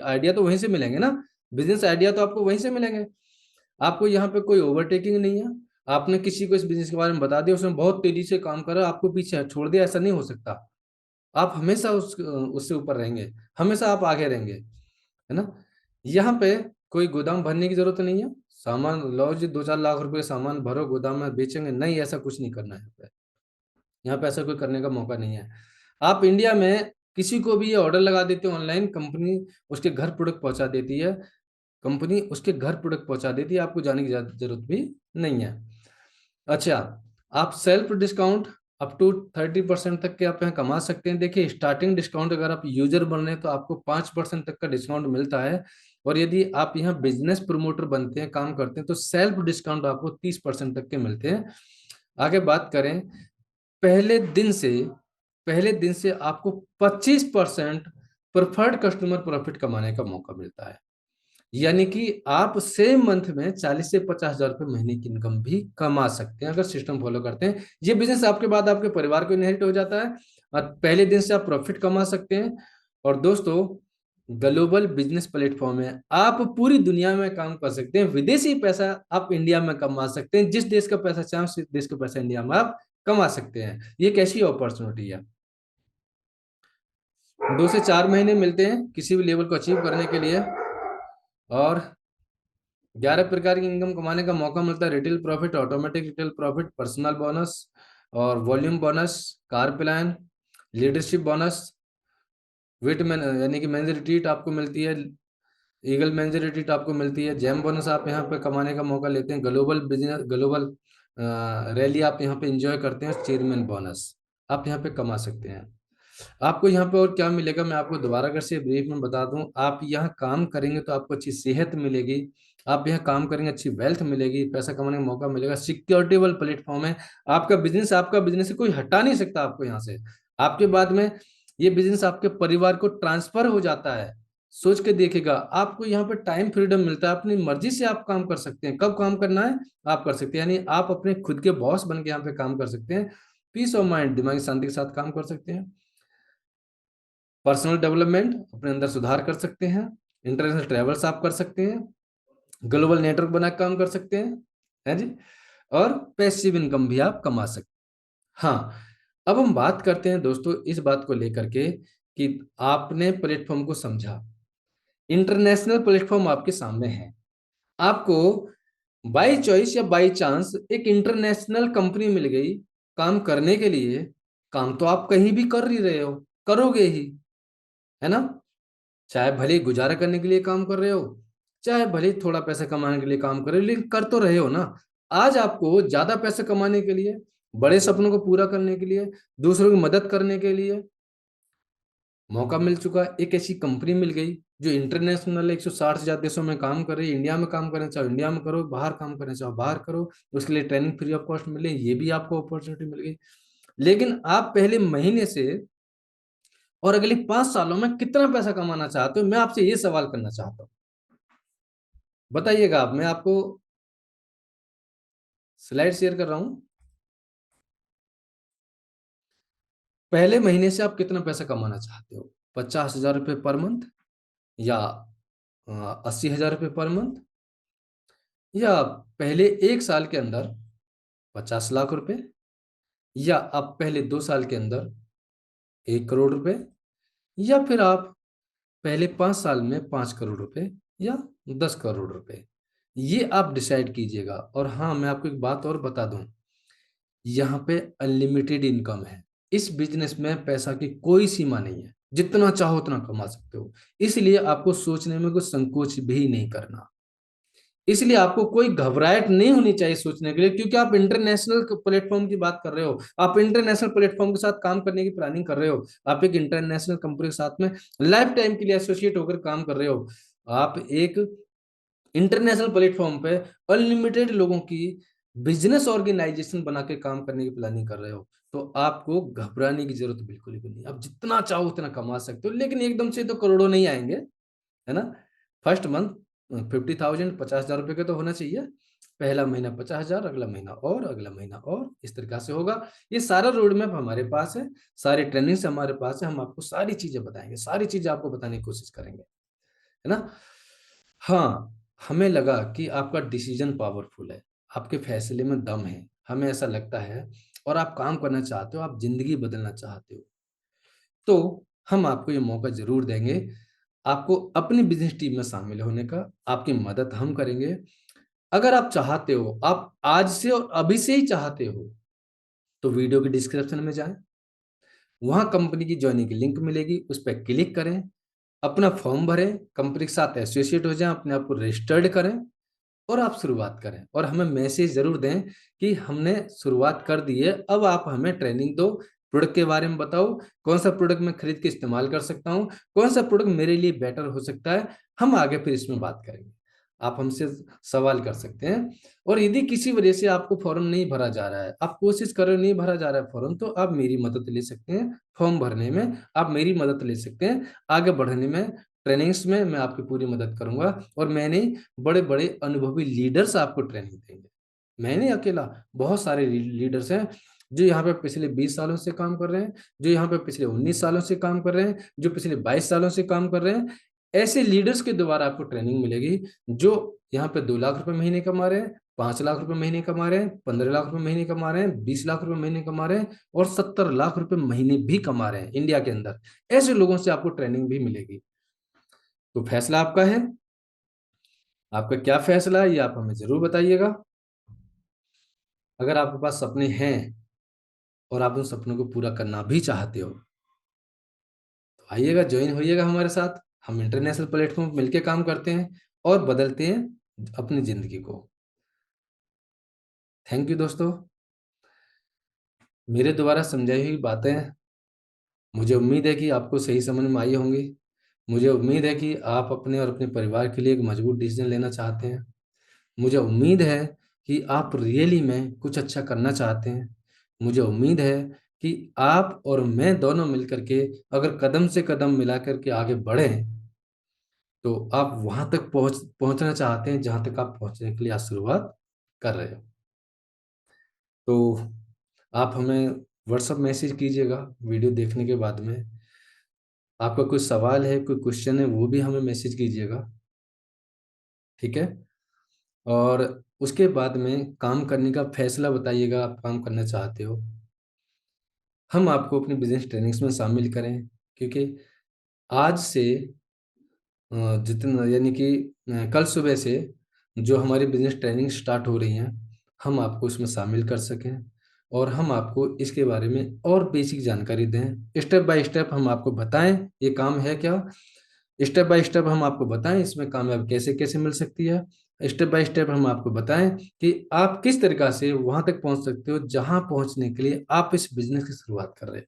आइडिया तो वहीं से मिलेंगे ना। बिजनेस आइडिया तो आपको वहीं से मिलेंगे। आपको यहाँ पे कोई ओवरटेकिंग नहीं है। आपने किसी को इस बिजनेस के बारे में बता दिया, उसने बहुत तेजी से काम करा, आपको पीछे छोड़ दिया, ऐसा नहीं हो सकता। आप हमेशा उससे ऊपर रहेंगे, हमेशा आप आगे रहेंगे, है ना। यहाँ पे कोई गोदाम भरने की जरूरत नहीं है। सामान लो जी, 2-4 लाख रुपए का सामान भरो गोदाम में, बेचेंगे नहीं, ऐसा कुछ नहीं करना है यहाँ पे। यहाँ पे ऐसा कोई करने का मौका नहीं है। आप इंडिया में किसी को भी ये ऑर्डर लगा देते हो ऑनलाइन, कंपनी उसके घर प्रोडक्ट पहुंचा देती है। कंपनी उसके घर प्रोडक्ट पहुंचा देती है, आपको जाने की जरूरत भी नहीं है। अच्छा, आप सेल्फ डिस्काउंट अप टू 30% तक के आप यहाँ कमा सकते हैं। देखिए, स्टार्टिंग डिस्काउंट अगर आप यूजर बन रहे हैं तो आपको 5% तक का डिस्काउंट मिलता है। और यदि आप यहाँ बिजनेस प्रमोटर बनते हैं, काम करते हैं, तो सेल्फ डिस्काउंट आपको 30% तक के मिलते हैं। आगे बात करें, पहले दिन से पहले दिन से आपको 25% प्रेफर्ड कस्टमर प्रॉफिट कमाने का मौका मिलता है। यानी कि आप सेम मंथ में 40 से 50 हजार रुपये महीने की इनकम भी कमा सकते हैं अगर सिस्टम फॉलो करते हैं। ये बिजनेस आपके बाद आपके परिवार को इनहेरिट हो जाता है और पहले दिन से आप प्रॉफिट कमा सकते हैं। और दोस्तों, ग्लोबल बिजनेस प्लेटफॉर्म है, आप पूरी दुनिया में काम कर सकते हैं। विदेशी पैसा आप इंडिया में कमा सकते हैं। जिस देश का पैसा चाहें उस देश का पैसा इंडिया में आप कमा सकते हैं। ये कैसी अपॉर्चुनिटी है? 2 से 4 महीने मिलते हैं किसी भी लेवल को अचीव करने के लिए। और 11 प्रकार की इनकम कमाने का मौका मिलता है। Retail profit, automatic retail profit, personal bonus और volume bonus, car plan, leadership bonus, wait man यानी कि मैनेजर रिट्रीट आपको मिलती है, ईगल मैनेजर रिट्रीट आपको मिलती है, जैम बोनस आप यहाँ पे कमाने का मौका लेते हैं, ग्लोबल बिजनेस ग्लोबल रैली आप यहाँ पे एंजॉय करते हैं, चेयरमैन बोनस आप यहाँ पे कमा सकते हैं। आपको यहाँ पे और क्या मिलेगा, मैं आपको दोबारा अगर से ब्रीफ में बता दूं। आप यहाँ काम करेंगे तो आपको अच्छी सेहत मिलेगी, आप यहाँ काम करेंगे अच्छी वेल्थ मिलेगी, पैसा कमाने का मौका मिलेगा, सिक्योरिटेबल प्लेटफॉर्म है। आपका बिजनेस है, कोई हटा नहीं सकता आपको यहाँ से। आपके बाद में ये बिजनेस आपके परिवार को ट्रांसफर हो जाता है। सोच के देखिएगा, आपको यहाँ पे टाइम फ्रीडम मिलता है, अपनी मर्जी से आप काम कर सकते हैं, कब काम करना है आप कर सकते हैं, यानी आप अपने खुद के बॉस बन के यहाँ पे काम कर सकते हैं, पीस ऑफ माइंड, दिमागी शांति के साथ काम कर सकते हैं। पर्सनल डेवलपमेंट, अपने अंदर सुधार कर सकते हैं, इंटरनेशनल ट्रेवल्स आप कर सकते हैं, ग्लोबल नेटवर्क बना के काम कर सकते हैं, है जी, और पैसिव इनकम भी आप कमा सकते हैं। हाँ, अब हम बात करते हैं दोस्तों इस बात को लेकर के कि आपने प्लेटफॉर्म को समझा, इंटरनेशनल प्लेटफॉर्म आपके सामने है, आपको बाय चॉइस या बाय चांस एक इंटरनेशनल कंपनी मिल गई काम करने के लिए। काम तो आप कहीं भी कर ही रहे हो, करोगे ही, है ना, चाहे भले ही गुजारा करने के लिए काम कर रहे हो, चाहे भले ही थोड़ा पैसा कमाने के लिए काम कर रहे हो, लेकिन कर तो रहे हो ना। आज आपको ज्यादा पैसा कमाने के लिए, बड़े सपनों को पूरा करने के लिए, दूसरों की मदद करने के लिए मौका मिल चुका है। एक ऐसी कंपनी मिल गई जो इंटरनेशनल 160 से ज्यादा देशों में काम कर रही है। इंडिया में काम करना चाहो इंडिया में करो, बाहर काम करना चाहो बाहर करो, उसके लिए ट्रेनिंग फ्री ऑफ कॉस्ट मिले, ये भी आपको अपॉर्चुनिटी मिल गई। लेकिन आप पहले महीने से और अगले 5 सालों में कितना पैसा कमाना चाहते हो, मैं आपसे ये सवाल करना चाहता हूँ, बताइएगा आप। मैं आपको स्लाइड शेयर कर रहा हूँ। पहले महीने से आप कितना पैसा कमाना चाहते हो, 50,000 रुपये पर मंथ, या 80,000 रुपये पर मंथ, या पहले 1 साल के अंदर 50 लाख रुपए, या आप पहले 2 साल के अंदर 1 करोड़ रुपए, या फिर आप पहले 5 साल में 5 करोड़ रुपए, या 10 करोड़ रुपए। ये आप डिसाइड कीजिएगा। और हाँ, मैं आपको एक बात और बता दूं, यहाँ पे अनलिमिटेड इनकम है। इस बिजनेस में पैसा की कोई सीमा नहीं है, जितना चाहो उतना कमा सकते हो। इसलिए आपको सोचने में कोई संकोच भी नहीं करना, इसलिए आपको कोई घबराहट नहीं होनी चाहिए सोचने के लिए, क्योंकि आप इंटरनेशनल प्लेटफॉर्म की बात कर रहे हो, आप इंटरनेशनल प्लेटफॉर्म के साथ काम करने की प्लानिंग कर रहे हो, आप एक इंटरनेशनल कंपनी के साथ में लाइफ टाइम के लिए एसोसिएट होकर काम कर रहे हो, आप एक इंटरनेशनल प्लेटफॉर्म पे अनलिमिटेड लोगों की बिजनेस ऑर्गेनाइजेशन बना के काम करने की प्लानिंग कर रहे हो, तो आपको घबराने की जरूरत बिल्कुल भी नहीं। आप जितना चाहो उतना कमा सकते हो, लेकिन एकदम से तो करोड़ों नहीं आएंगे, है ना। फर्स्ट मंथ 50,000, 50,000 रुपये के तो होना चाहिए। पहला महीना 50,000, अगला महीना और अगला महीना और, इस तरीका से होगा। ये सारा रोड मैप हमारे पास है, सारी ट्रेनिंग्स हमारे पास है, हम आपको सारी चीजें बताएंगे, सारी चीजें आपको बताने की कोशिश करेंगे, है ना। हाँ, हमें लगा कि आपका डिसीजन पावरफुल है, आपके फैसले में दम है, हमें ऐसा लगता है, और आप काम करना चाहते हो, आप जिंदगी बदलना चाहते हो, तो हम आपको ये मौका जरूर देंगे, आपको अपनी बिजनेस टीम में शामिल होने का। आपकी मदद हम करेंगे। अगर आप चाहते हो, आप आज से और अभी से ही चाहते हो, तो वीडियो के डिस्क्रिप्शन में जाएं, वहां कंपनी की ज्वाइनिंग की लिंक मिलेगी, उस पर क्लिक करें, अपना फॉर्म भरें, कंपनी के साथ एसोसिएट हो जाएं, अपने आप को रजिस्टर्ड करें, और आप शुरुआत करें, और हमें मैसेज जरूर दें कि हमने शुरुआत कर दी है, अब आप हमें ट्रेनिंग दो, प्रोडक्ट के बारे में बताओ, कौन सा प्रोडक्ट मैं खरीद के इस्तेमाल कर सकता हूँ, कौन सा प्रोडक्ट मेरे लिए बेटर हो सकता है, हम आगे फिर इसमें बात करेंगे। आप हमसे सवाल कर सकते हैं। और यदि किसी वजह से आपको फॉर्म नहीं भरा जा रहा है, आप कोशिश कर रहे हो नहीं भरा जा रहा है फॉर्म, तो आप मेरी मदद ले सकते हैं फॉर्म भरने में, आप मेरी मदद ले सकते हैं आगे बढ़ने में, ट्रेनिंग्स में मैं आपकी पूरी मदद करूंगा। और मैंने बड़े बड़े अनुभवी लीडर्स आपको ट्रेनिंग देंगे, मैंने अकेला, बहुत सारे लीडर्स हैं जो यहाँ पे पिछले 20 सालों से काम कर रहे हैं, जो यहाँ पे पिछले 19 सालों से काम कर रहे हैं, जो पिछले 22 सालों से काम कर रहे हैं। ऐसे लीडर्स के द्वारा आपको ट्रेनिंग मिलेगी, जो यहाँ पे 2 लाख रुपए महीने कमा रहे हैं, 5 लाख रुपए महीने कमा रहे हैं, 15 लाख रुपए महीने कमा रहे हैं, 20 लाख रुपए महीने कमा रहे हैं, और 70 लाख रुपए महीने भी कमा रहे हैं इंडिया के अंदर। ऐसे लोगों से आपको ट्रेनिंग भी मिलेगी। तो फैसला आपका है, आपका क्या फैसला है ये आप हमें जरूर बताइएगा। अगर आपके पास सपने हैं और आप उन सपनों को पूरा करना भी चाहते हो, तो आइएगा, ज्वाइन होइएगा हमारे साथ। हम इंटरनेशनल प्लेटफॉर्म पर मिलकर काम करते हैं और बदलते हैं अपनी जिंदगी को। थैंक यू दोस्तों, मेरे द्वारा समझाई हुई बातें मुझे उम्मीद है कि आपको सही समझ में आई होंगी। मुझे उम्मीद है कि आप अपने और अपने परिवार के लिए एक मजबूत डिसीजन लेना चाहते हैं। मुझे उम्मीद है कि आप रियली में कुछ अच्छा करना चाहते हैं। मुझे उम्मीद है कि आप और मैं दोनों मिलकर के अगर कदम से कदम मिला करके आगे बढ़ें, तो आप वहां तक पहुंचना चाहते हैं जहां तक आप पहुंचने के लिए आज शुरुआत कर रहे हो। तो आप हमें व्हाट्सएप मैसेज कीजिएगा वीडियो देखने के बाद में। आपका कोई सवाल है, कोई क्वेश्चन है, वो भी हमें मैसेज कीजिएगा। ठीक है। और उसके बाद में काम करने का फैसला बताइएगा, आप काम करना चाहते हो, हम आपको अपनी बिजनेस ट्रेनिंग्स में शामिल करें। क्योंकि आज से जितना यानी कि कल सुबह से जो हमारी बिजनेस ट्रेनिंग स्टार्ट हो रही हैं, हम आपको इसमें शामिल कर सकें और हम आपको इसके बारे में और बेसिक जानकारी दें। स्टेप बाय स्टेप हम आपको बताएं ये काम है क्या, स्टेप बाय स्टेप हम आपको बताएं इसमें कामयाब कैसे कैसे मिल सकती है, स्टेप बाय स्टेप हम आपको बताएं कि आप किस तरीका से वहां तक पहुंच सकते हो जहां पहुंचने के लिए आप इस बिजनेस की शुरुआत कर रहे हैं।